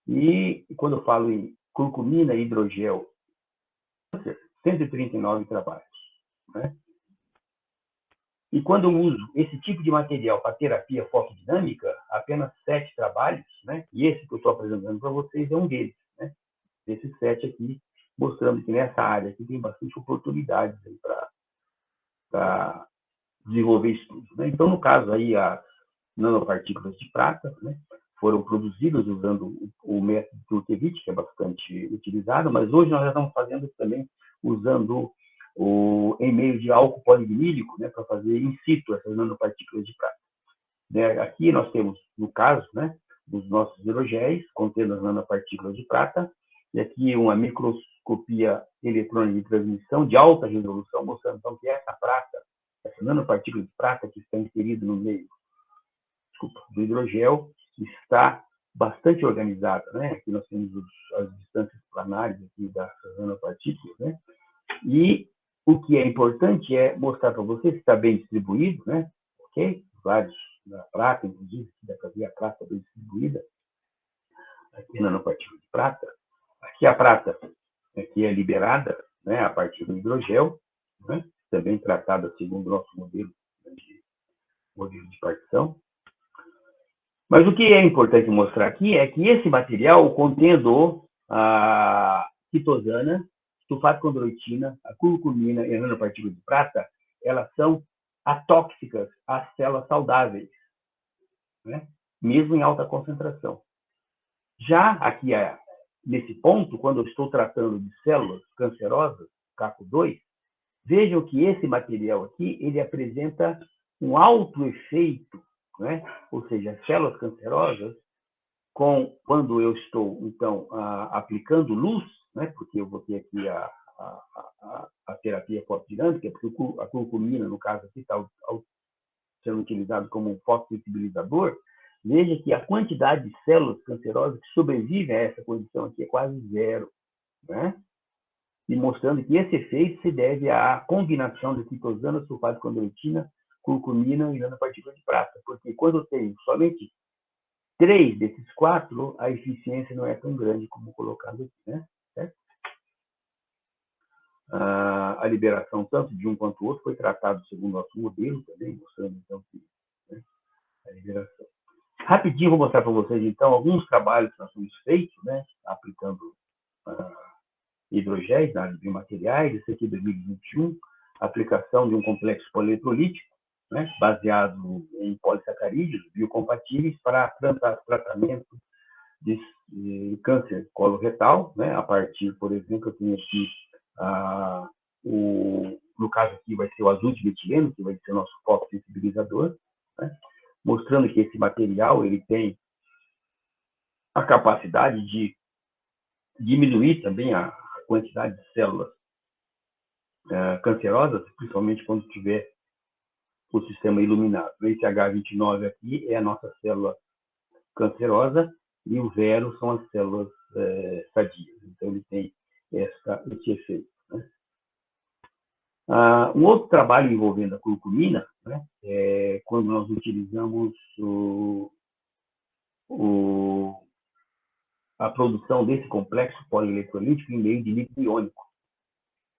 E quando eu falo em curcumina e hidrogel, 139 trabalhos, né? E quando eu uso esse tipo de material para terapia fotodinâmica, apenas 7 trabalhos, né? E esse que eu estou apresentando para vocês é um deles, né? Desses 7 aqui, mostrando que nessa área aqui tem bastante oportunidades para desenvolver estudos, né? Então, no caso aí, as nanopartículas de prata, né, foram produzidas usando o método Turkevich, que é bastante utilizado, mas hoje nós já estamos fazendo também usando em meio de álcool polivinílico, né, para fazer in situ essas nanopartículas de prata, né? Aqui nós temos, no caso, né, dos nossos hidrogéis contendo as nanopartículas de prata, e aqui uma microscopia eletrônica de transmissão de alta resolução, mostrando então que essa prata, essa nanopartícula de prata que está inserida no meio do hidrogel, está bastante organizada, né? Aqui nós temos as distâncias planares aqui das nanopartículas, né? E o que é importante é mostrar para vocês que está bem distribuído, né? Ok? Vários da prata, inclusive, dá para ver a prata bem distribuída. Aqui na nanopartícula de prata. Aqui a prata aqui é liberada, né, a partir do hidrogel, né? Também tratada segundo o nosso modelo de partição. Mas o que é importante mostrar aqui é que esse material, contendo a quitosana, sulfato de condroitina, a curcumina e a nanopartícula de prata, elas são atóxicas às células saudáveis, né? Mesmo em alta concentração. Já aqui, nesse ponto, quando eu estou tratando de células cancerosas, CACO2, vejam que esse material aqui, ele apresenta um alto efeito, né? Ou seja, as células cancerosas, quando eu estou, então, aplicando luz, né? Porque eu vou ter aqui a terapia fotodinâmica, porque a curcumina, no caso aqui, está sendo utilizado como um fotossensibilizador, veja que a quantidade de células cancerosas que sobrevivem a essa condição aqui é quase zero, né? E mostrando que esse efeito se deve à combinação de quitosana, sulfato de condroitina, curcumina e nanopartícula de prata. Porque quando eu tenho somente 3 desses 4, a eficiência não é tão grande como colocado aqui, né? Certo? A liberação tanto de um quanto do outro foi tratado segundo o nosso modelo também, mostrando então que, né, a liberação. Rapidinho vou mostrar para vocês então alguns trabalhos que nós temos feito, né, aplicando hidrogéis na área de biomateriais. Esse aqui é 2021, aplicação de um complexo polieletrolítico, né, baseado em polissacarídeos biocompatíveis para tratamento de câncer coloretal, né, a partir, por exemplo, eu tenho aqui no caso aqui vai ser o azul de metileno, que vai ser o nosso fotossensibilizador, né, mostrando que esse material ele tem a capacidade de diminuir também a quantidade de células cancerosas, principalmente quando tiver o sistema iluminado. O H29 aqui é a nossa célula cancerosa e o Vero são as células sadias. Então, ele tem esse efeito, né? Um outro trabalho envolvendo a curcumina, né, é quando nós utilizamos a produção desse complexo polieletrolítico em meio de líquido iônico.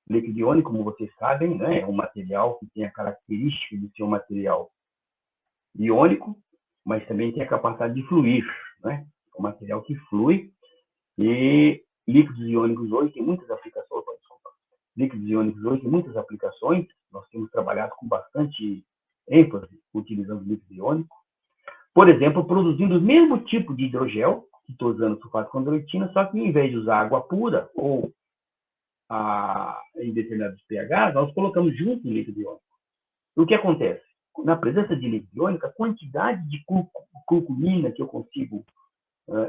Líquido iônico, como vocês sabem, né, é um material que tem a característica de ser um material iônico, mas também tem a capacidade de fluir, né? É um material que flui e líquidos iônicos hoje tem muitas aplicações. Líquidos iônicos hoje tem muitas aplicações. Nós temos trabalhado com bastante ênfase utilizando líquido iônico. Por exemplo, produzindo o mesmo tipo de hidrogel, quitosano, sulfato de condroitina, só que em vez de usar água pura ou em determinados pH, nós colocamos junto o líquido iônico. O que acontece? Na presença de líquido iônico, a quantidade de curcumina que eu consigo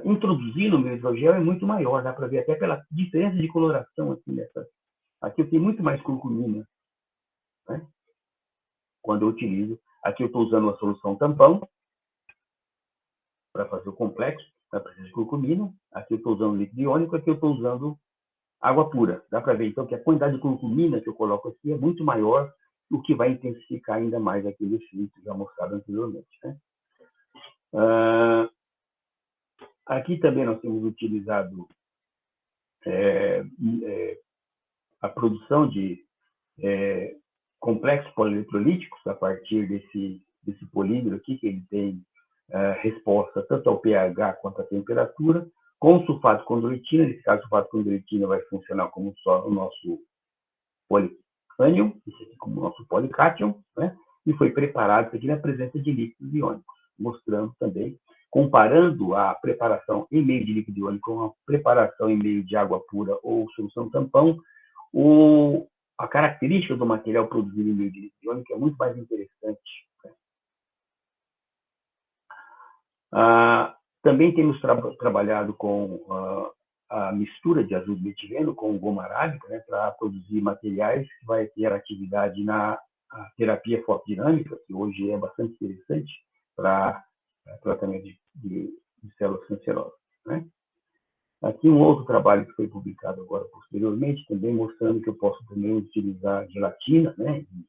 introduzir no meu hidrogel é muito maior. Dá para ver até pela diferença de coloração aqui nessa. Aqui eu tenho muito mais curcumina, né, quando eu utilizo. Aqui eu estou usando uma solução tampão para fazer o complexo, na presença de curcumina. Aqui eu estou usando líquido iônico, aqui eu estou usando água pura. Dá para ver, então, que a quantidade de curcumina que eu coloco aqui é muito maior, o que vai intensificar ainda mais aquele efeito já mostrado anteriormente, né? Aqui também nós temos utilizado a produção de complexos polieletrolíticos a partir desse polímero aqui, que ele tem resposta tanto ao pH quanto à temperatura, com sulfato de condroitina. Nesse caso, o sulfato de condroitina vai funcionar como só o nosso policânion, esse aqui como o nosso policátion, né? E foi preparado aqui na presença de líquidos iônicos, mostrando também, comparando a preparação em meio de líquido iônico com a preparação em meio de água pura ou solução tampão, a característica do material produzido em meio de líquido iônico é muito mais interessante. Também temos trabalhado com a mistura de azul de metileno com goma arábica, né, para produzir materiais que vai ter atividade na terapia fotodinâmica, que hoje é bastante interessante para tratamento de células cancerosas, né? Aqui um outro trabalho que foi publicado agora posteriormente, também mostrando que eu posso também utilizar gelatina, né, e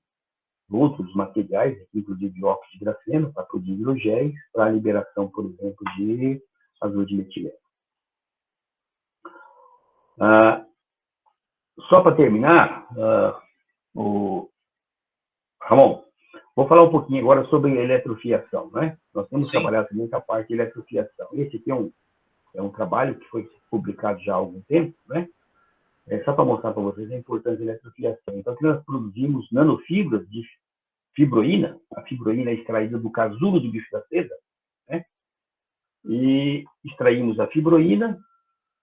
outros materiais, inclusive óxido de grafeno, para produzir hidrogéis, para a liberação, por exemplo, de azul de metileno. Só para terminar, Ramon, vou falar um pouquinho agora sobre eletrofiação, né? Nós temos trabalhado também com a parte de eletrofiação. Esse aqui é um trabalho que foi publicado já há algum tempo, né? Só para mostrar para vocês a importância da eletrofiação. Então, aqui nós produzimos nanofibras de fibroína. A fibroína é extraída do casulo do bicho da seda, né? E extraímos a fibroína,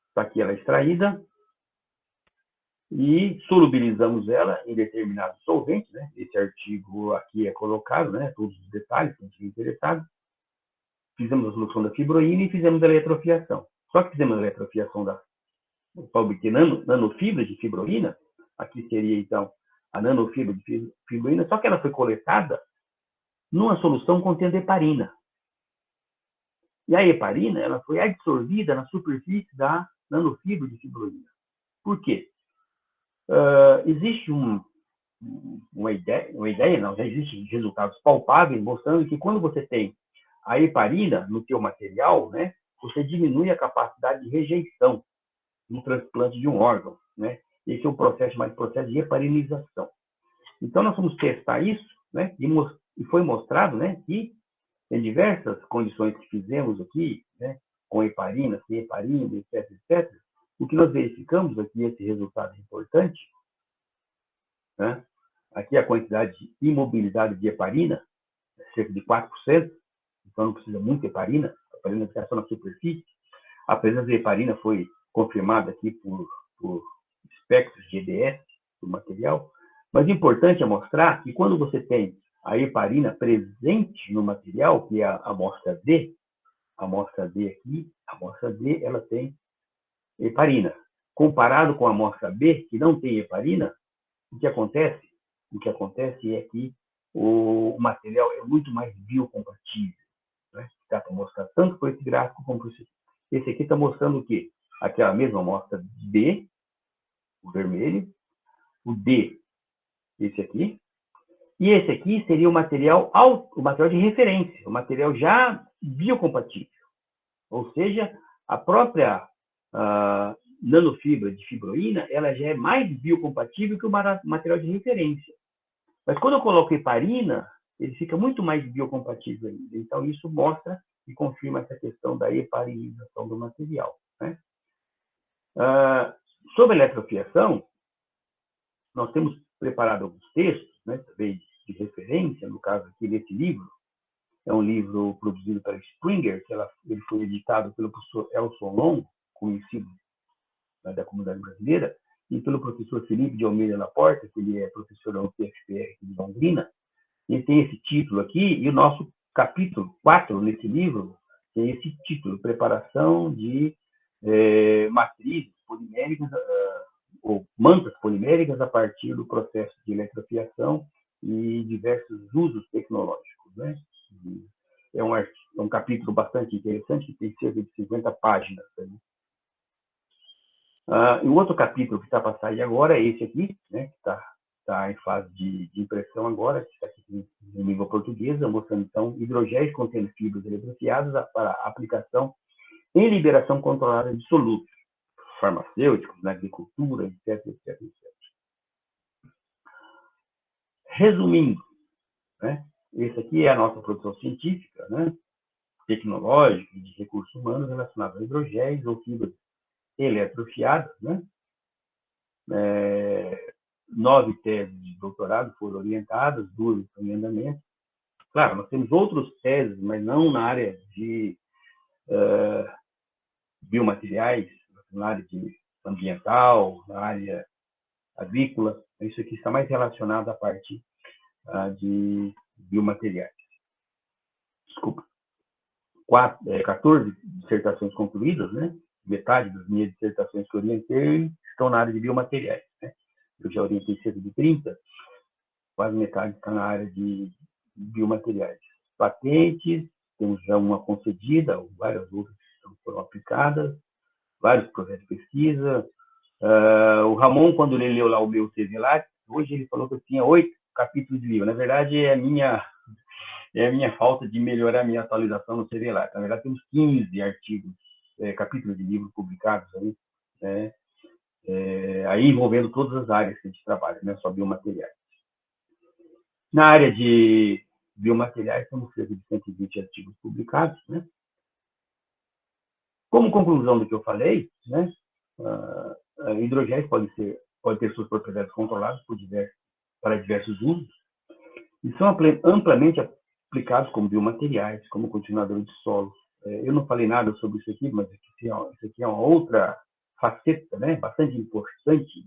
está aqui ela extraída, e solubilizamos ela em determinados solventes, né? Esse artigo aqui é colocado, né? Todos os detalhes, se estiver interessado. Fizemos a solução da fibroína e fizemos a eletrofiação. Só que fizemos a eletrofiação para obter nanofibras de fibroína. Aqui seria, então, a nanofibra de fibroína, só que ela foi coletada numa solução contendo heparina. E a heparina, ela foi absorvida na superfície da nanofibra de fibroína. Por quê? Existe uma ideia, não, já existem resultados palpáveis mostrando que quando você tem a heparina no teu material, né, você diminui a capacidade de rejeição no transplante de um órgão, né? Esse é um processo chamado processo de heparinização. Então, nós vamos testar isso, né? E foi mostrado, né, que em diversas condições que fizemos aqui, né, com heparina, sem heparina, etc., etc., o que nós verificamos aqui, esse resultado é importante, né? Aqui a quantidade de imobilidade de heparina é cerca de 4%, então não precisa muita heparina, a heparina fica só na superfície. A presença de heparina foi confirmada aqui por espectros de EBS do material, mas o importante é mostrar que quando você tem a heparina presente no material, que é a amostra D aqui, a amostra D, ela tem heparina. Comparado com a amostra B, que não tem heparina, o que acontece? O que acontece é que o material é muito mais biocompatível. Né? Dá para mostrar tanto por esse gráfico como por esse aqui. Esse aqui está mostrando o quê? Aquela mesma amostra B, o vermelho, o D, esse aqui, e esse aqui seria o material de referência, o material já biocompatível. Ou seja, a própria nanofibra de fibroína, ela já é mais biocompatível que o material de referência. Mas quando eu coloco heparina, ele fica muito mais biocompatível ainda. Então, isso mostra e confirma essa questão da heparinização do material. Né? Sobre a eletrofiação, nós temos preparado alguns textos, né, também de referência, no caso aqui desse livro. É um livro produzido pela Springer, que ele foi editado pelo professor Elson Long, conhecido, né, da comunidade brasileira, e pelo professor Felipe de Almeida Laporta, que ele é professor da UTFPR de Londrina. Ele tem esse título aqui, e o nosso capítulo 4 nesse livro tem esse título, Preparação de matrizes poliméricas, ou mantas poliméricas a partir do processo de eletrofiação e diversos usos tecnológicos. Né? É um capítulo bastante interessante, que tem cerca de 50 páginas. Né? E o outro capítulo que está para sair agora é esse aqui, né, que está em fase de impressão agora, que está aqui em língua portuguesa, mostrando então hidrogéis contendo fibras eletrofiadas para aplicação em liberação controlada de solutos farmacêuticos, na agricultura, etc, etc, etc. Resumindo, né, esse aqui é a nossa produção científica, né, tecnológica e de recursos humanos relacionados a hidrogéis ou fibras eletrofiadas, né? 9 teses de doutorado foram orientadas, 2 estão em andamento. Claro, nós temos outras teses, mas não na área de biomateriais, na área de ambiental, na área agrícola. Isso aqui está mais relacionado à parte de biomateriais. Desculpa. 14 dissertações concluídas, né? Metade das minhas dissertações que eu orientei estão na área de biomateriais. Né? Eu já orientei cerca de 30, quase metade está na área de biomateriais. Patentes, temos já uma concedida, várias outras foram aplicadas, vários projetos de pesquisa. O Ramon, quando ele leu lá o meu CV lá, hoje ele falou que eu tinha 8 capítulos de livro. Na verdade, é a minha falta de melhorar a minha atualização no CV lá. Na verdade, temos 15 artigos, capítulos de livro publicados aí, né? Aí envolvendo todas as áreas que a gente trabalha, não é só biomateriais. Na área de biomateriais, temos cerca de 120 artigos publicados, né? Como conclusão do que eu falei, né? Hidrogéis pode ter suas propriedades controladas para diversos usos e são amplamente aplicados como biomateriais, como continuador de solo. Eu não falei nada sobre isso aqui, mas isso aqui é uma outra faceta, né, bastante importante.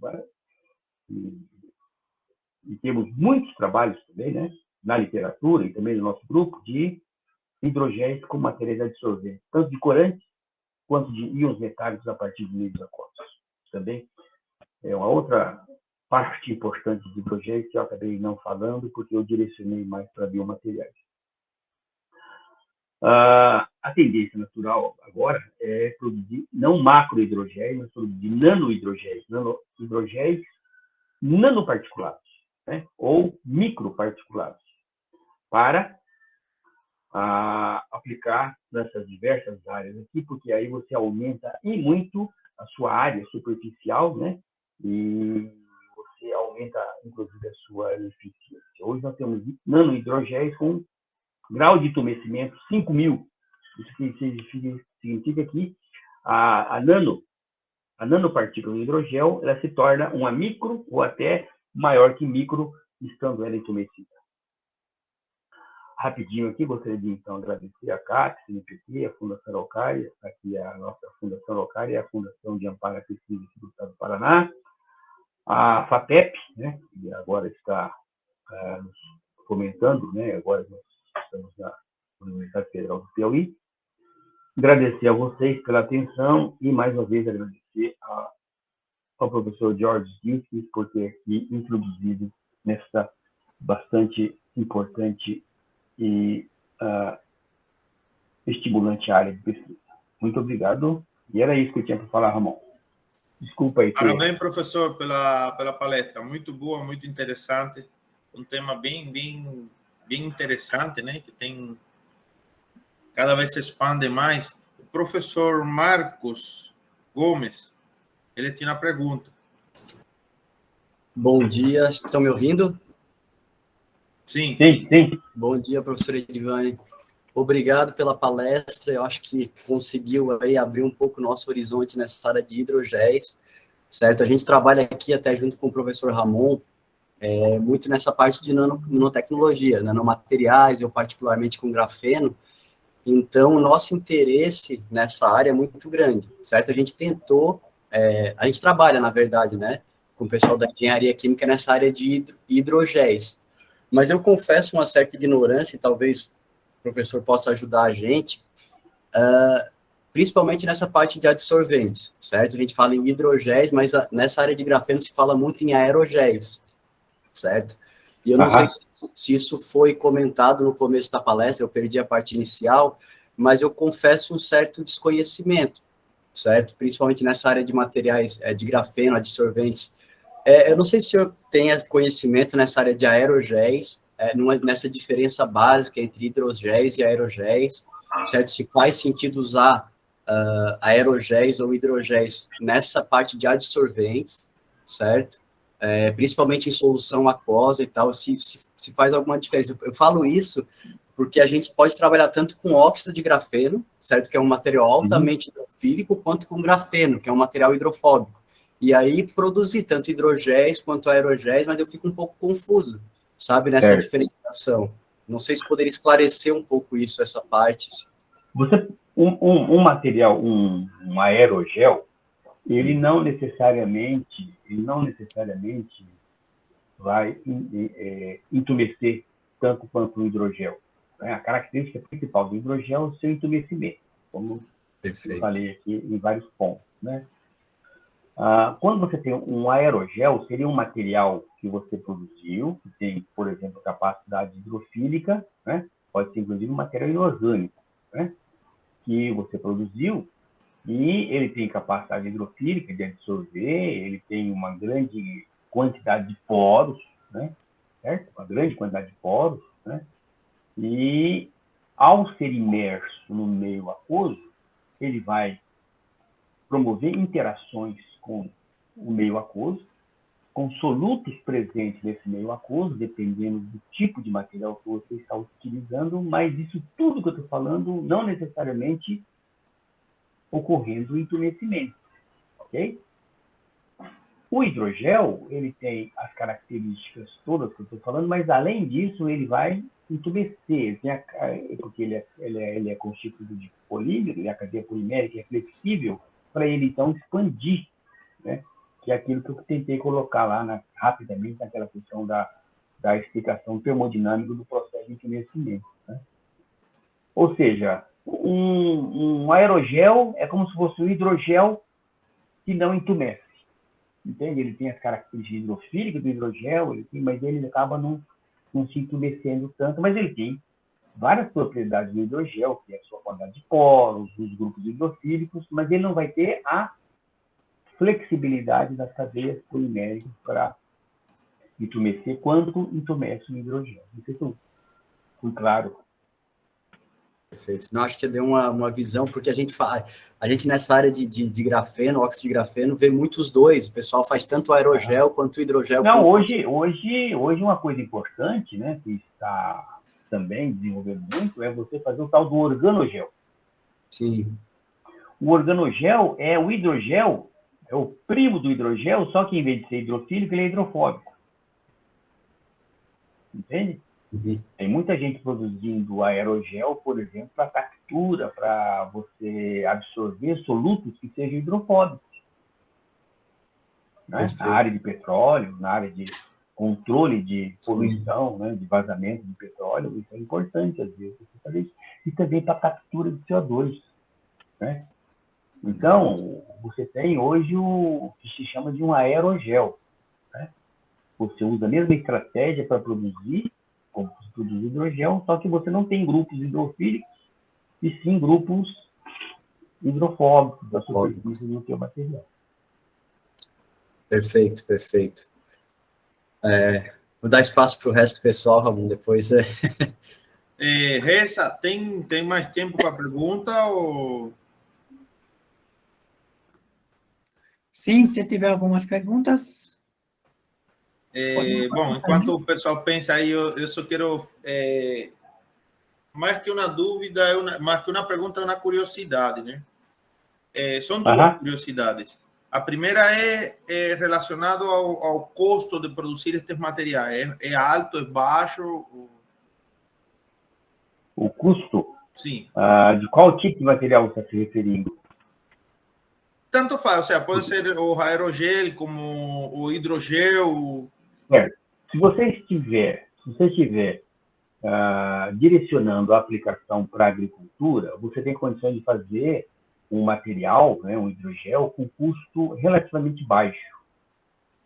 E temos muitos trabalhos também, né, na literatura e também no nosso grupo, de hidrogéis como materiais absorventes, tanto de corantes quanto de íons metálicos a partir de meios aquosos. Também é uma outra parte importante de hidrogéis que eu acabei não falando, porque eu direcionei mais para biomateriais. A tendência natural agora é produzir não macrohidrogéis, mas produzir nanohidrogéis, nanohidrogéis nanoparticulados, né? Ou microparticulados, para aplicar nessas diversas áreas aqui, porque aí você aumenta e muito a sua área superficial, né? E você aumenta, inclusive, a sua eficiência. Hoje nós temos nanohidrogéis com grau de entumecimento 5.000. Isso significa que a nanopartícula de hidrogel ela se torna uma micro ou até maior que micro, estando ela entumecida. Rapidinho aqui, gostaria de então agradecer a CAPES, a CNPq, a Fundação Araucária, aqui a nossa Fundação Araucária, a Fundação de Amparo à Pesquisa do Estado do Paraná, a FAPEP, né, que agora está nos comentando, né, agora nós estamos na Universidade Federal do Piauí. Agradecer a vocês pela atenção e, mais uma vez, agradecer ao professor George Gilkes por ter me introduzido nessa bastante importante e estimulante área de pesquisa. Muito obrigado. E era isso que eu tinha para falar, Ramon. Desculpa aí. Parabéns, professor, pela palestra. Muito boa, muito interessante. Um tema bem interessante, né? Que tem cada vez se expande mais. O professor Marcos Gomes, ele tinha uma pergunta. Bom dia, estão me ouvindo? Sim. Bom dia, professor Edivane. Obrigado pela palestra. Eu acho que conseguiu aí abrir um pouco o nosso horizonte nessa área de hidrogéis, certo? A gente trabalha aqui até junto com o professor Ramon, muito nessa parte de nanotecnologia, nanomateriais, eu particularmente com grafeno. Então, o nosso interesse nessa área é muito grande, certo? A gente tentou, a gente trabalha, na verdade, né, com o pessoal da engenharia química nessa área de hidrogéis. Mas eu confesso uma certa ignorância, e talvez o professor possa ajudar a gente, principalmente nessa parte de adsorventes, certo? A gente fala em hidrogéis, mas nessa área de grafeno se fala muito em aerogéis, certo? E eu não sei se isso foi comentado no começo da palestra, eu perdi a parte inicial, mas eu confesso um certo desconhecimento, certo? Principalmente nessa área de materiais de grafeno, adsorventes. Eu não sei se o senhor tem conhecimento nessa área de aerogéis, nessa diferença básica entre hidrogéis e aerogéis, certo? Se faz sentido usar aerogéis ou hidrogéis nessa parte de adsorventes, certo? Principalmente em solução aquosa e tal, se faz alguma diferença. Eu falo isso porque a gente pode trabalhar tanto com óxido de grafeno, certo? Que é um material altamente hidrofílico, quanto com grafeno, que é um material hidrofóbico. E aí produzir tanto hidrogéis quanto aerogéis, mas eu fico um pouco confuso, sabe, nessa diferenciação. Não sei se poderia esclarecer um pouco isso, essa parte. Um material, um aerogel, ele não necessariamente vai entumecer tanto quanto o hidrogel. A característica principal do hidrogel é o seu entumecimento, como eu falei aqui em vários pontos, né? Quando você tem um aerogel, seria um material que você produziu, que tem, por exemplo, capacidade hidrofílica, né? Pode ser, inclusive, um material inorgânico, né? Que você produziu, e ele tem capacidade hidrofílica de absorver, ele tem uma grande quantidade de poros, né? Certo? Uma grande quantidade de poros, né? E, ao ser imerso no meio aquoso, ele vai promover interações com o meio aquoso, com solutos presentes nesse meio aquoso, dependendo do tipo de material que você está utilizando, mas isso tudo que eu estou falando não necessariamente ocorrendo o entumecimento, ok? O hidrogel, ele tem as características todas que eu estou falando, mas além disso, ele vai entumecer, porque ele é constituído de polímero, e a cadeia polimérica é flexível, para ele, então, expandir, né? Que é aquilo que eu tentei colocar lá rapidamente naquela questão da explicação termodinâmica do processo de entumecimento, né? Ou seja, um aerogel é como se fosse um hidrogel que não entumece. Entende? Ele tem as características hidrofílicas do hidrogel, mas ele acaba não se entumecendo tanto, mas ele tem várias propriedades do hidrogel, que é a sua quantidade de poros, os grupos hidrofílicos, mas ele não vai ter a flexibilidade das cadeias poliméricas para entumecer quando entumece o hidrogel. Não sei se eu fui claro. Perfeito. Não, acho que deu uma visão, porque a gente nessa área de grafeno, óxido de grafeno, vê muitos dois. O pessoal faz tanto aerogel quanto hidrogel. Não, hoje uma coisa importante, né, que está também desenvolvendo muito, é você fazer o tal do organogel. Sim. O organogel é o hidrogel, é o primo do hidrogel, só que em vez de ser hidrofílico, ele é hidrofóbico. Entende? Uhum. Tem muita gente produzindo aerogel, por exemplo, para captura, para você absorver solutos que sejam hidrofóbicos. Né? Na área de petróleo, na área de controle de poluição, né? De vazamento de petróleo, isso é importante, às vezes, você fazer isso. E também para captura de CO2. Né? Então, você tem hoje o que se chama de um aerogel. Né? Você usa a mesma estratégia para produzir, como se produz hidrogel, só que você não tem grupos hidrofílicos, e sim grupos hidrofóbicos da superfície do teu material. Perfeito, perfeito. Vou dar espaço para o resto do pessoal, Ramon, depois. Reza, tem mais tempo para a pergunta? Ou... Sim, se tiver algumas perguntas. Bom, enquanto o pessoal pensa aí, eu só quero... mais que uma dúvida, mais que uma pergunta, é uma curiosidade, né? São duas curiosidades. A primeira é relacionada ao custo de produzir estes materiais. É alto, é baixo? O custo? Sim. De qual tipo de material você está se referindo? Tanto faz, ou seja, pode ser o aerogel como o hidrogel. Se você estiver direcionando a aplicação para a agricultura, você tem condições de fazer um material, né, um hidrogel, com custo relativamente baixo,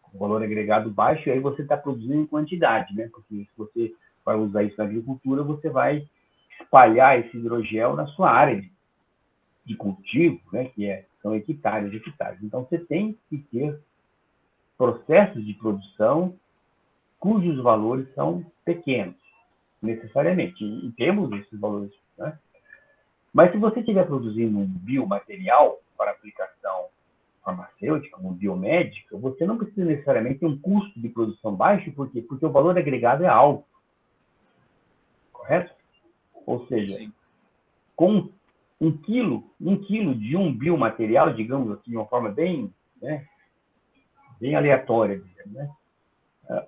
com valor agregado baixo, e aí você está produzindo em quantidade, né? Porque se você vai usar isso na agricultura, você vai espalhar esse hidrogel na sua área de cultivo, né, são hectares e hectares. Então, você tem que ter processos de produção cujos valores são pequenos, necessariamente, e temos esses valores, né? Mas se você estiver produzindo um biomaterial para aplicação farmacêutica, um biomédica, você não precisa necessariamente ter um custo de produção baixo, por quê? Porque o valor agregado é alto. Correto? Ou seja, sim, com um quilo de um biomaterial, digamos assim, de uma forma bem, né, bem aleatória, né?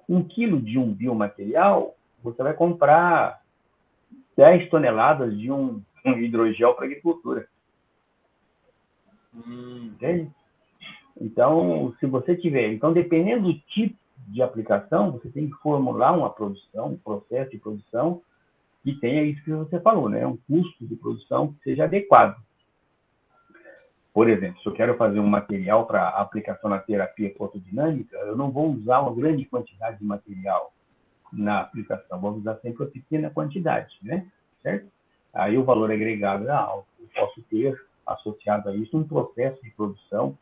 1 quilo de um biomaterial, você vai comprar 10 toneladas de um hidrogel para agricultura. Entende? Então, se você tiver... Então, dependendo do tipo de aplicação, você tem que formular uma produção, um processo de produção que tenha isso que você falou, né? Um custo de produção que seja adequado. Por exemplo, se eu quero fazer um material para aplicação na terapia fotodinâmica, eu não vou usar uma grande quantidade de material na aplicação, vou usar sempre uma pequena quantidade, né? Certo? Aí o valor agregado é alto. Eu posso ter associado a isso um processo de produção,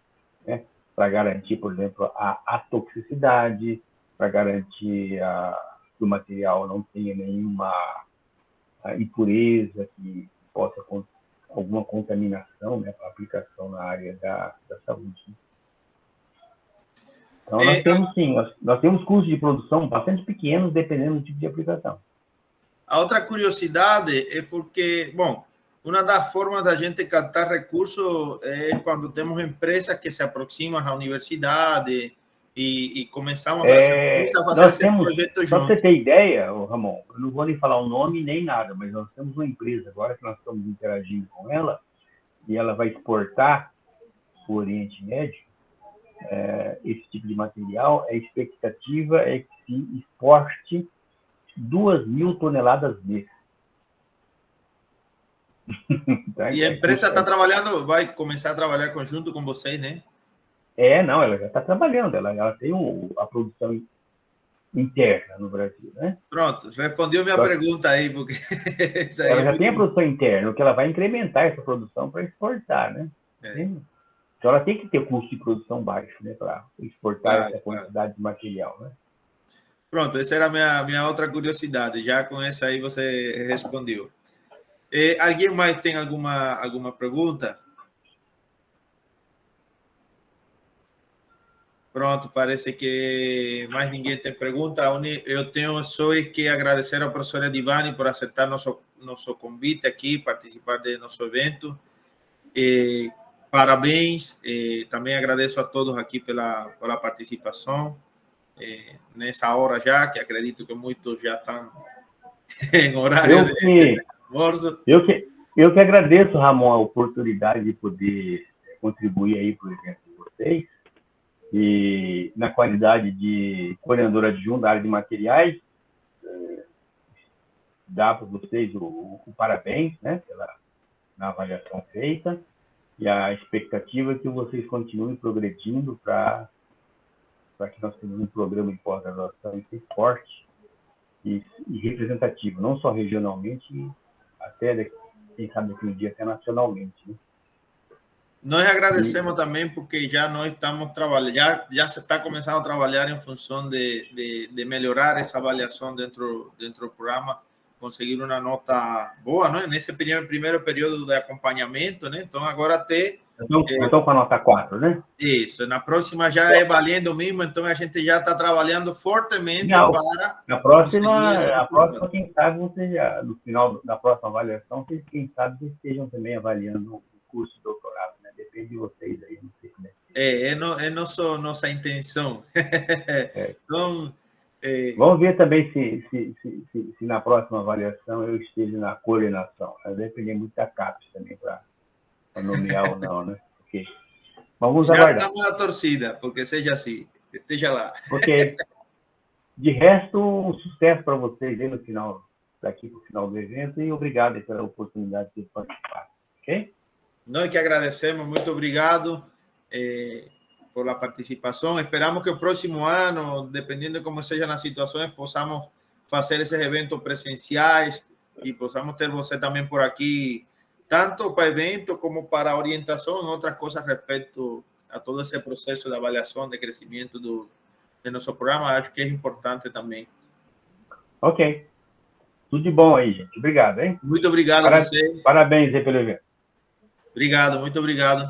né, para garantir, por exemplo, a toxicidade, para garantir que o material não tenha nenhuma impureza que possa acontecer, alguma contaminação, né, para aplicação na área da saúde. Então, nós temos, sim, nós temos custos de produção bastante pequenos, dependendo do tipo de aplicação. A outra curiosidade é porque, bom, uma das formas da gente captar recursos é quando temos empresas que se aproximam à universidade e começamos a fazer esse projeto junto. Para você ter ideia, Ramon, eu não vou nem falar o nome nem nada, mas nós temos uma empresa agora que nós estamos interagindo com ela e ela vai exportar para o Oriente Médio esse tipo de material. A expectativa é que se exporte 2.000 toneladas mês. E a empresa está trabalhando, vai começar a trabalhar conjunto com vocês, né? Não, ela já está trabalhando, ela tem a produção interna no Brasil, né? Pronto, respondeu minha pergunta aí, porque isso aí Ela é já muito... tem a produção interna, o que ela vai incrementar essa produção para exportar, né? Então, ela tem que ter custo de produção baixo, né? Para exportar essa quantidade de material, né? Pronto, essa era a minha outra curiosidade. Já com essa aí você respondeu. Alguém mais tem alguma pergunta? Pronto, parece que mais ninguém tem pergunta. Eu tenho só que agradecer ao professor Edivani por aceitar nosso convite aqui, participar de nosso evento. Parabéns. Também agradeço a todos aqui pela participação. Nessa hora já, que acredito que muitos já estão em horário de almoço. Eu que agradeço, Ramon, a oportunidade de poder contribuir aí para o evento de vocês. E na qualidade de coordenador adjunto da área de materiais, dá para vocês o parabéns, né, na avaliação feita, e a expectativa é que vocês continuem progredindo para que nós tenhamos um programa de pós-graduação forte e representativo, não só regionalmente, até, quem sabe, daqui um dia até nacionalmente, né? Nós agradecemos também porque já nós estamos trabalhando, já se está começando a trabalhar em função de melhorar essa avaliação dentro do programa, conseguir uma nota boa, né? Nesse primeiro período de acompanhamento, né? Então, agora até... Então, com a nota 4, né? Isso, na próxima já é valendo mesmo, então a gente já está trabalhando fortemente para... Na próxima, quem sabe, você já, no final da próxima avaliação, quem sabe, vocês estejam também avaliando o curso de doutorado, né? Depende de vocês aí, não sei como é. É nossa intenção. Então... Vamos ver também se na próxima avaliação eu esteja na coordenação. Vai depender muito da CAPES também para nomear ou não, né? Okay. Vamos aguardar. Já estamos na torcida, porque seja assim, esteja lá. Ok. De resto, um sucesso para vocês aí no final, daqui para o final do evento, e obrigado pela oportunidade de participar. Ok? Nós que agradecemos, muito obrigado por a participação. Esperamos que o próximo ano, dependendo de como sejam as situações, possamos fazer esses eventos presenciais e possamos ter você também por aqui, tanto para evento como para orientação e outras coisas respeito a todo esse processo de avaliação, de crescimento de nosso programa. Acho que é importante também. Ok. Tudo de bom aí, gente. Obrigado, hein? Muito obrigado a você. Parabéns aí pelo evento. Obrigado, muito obrigado.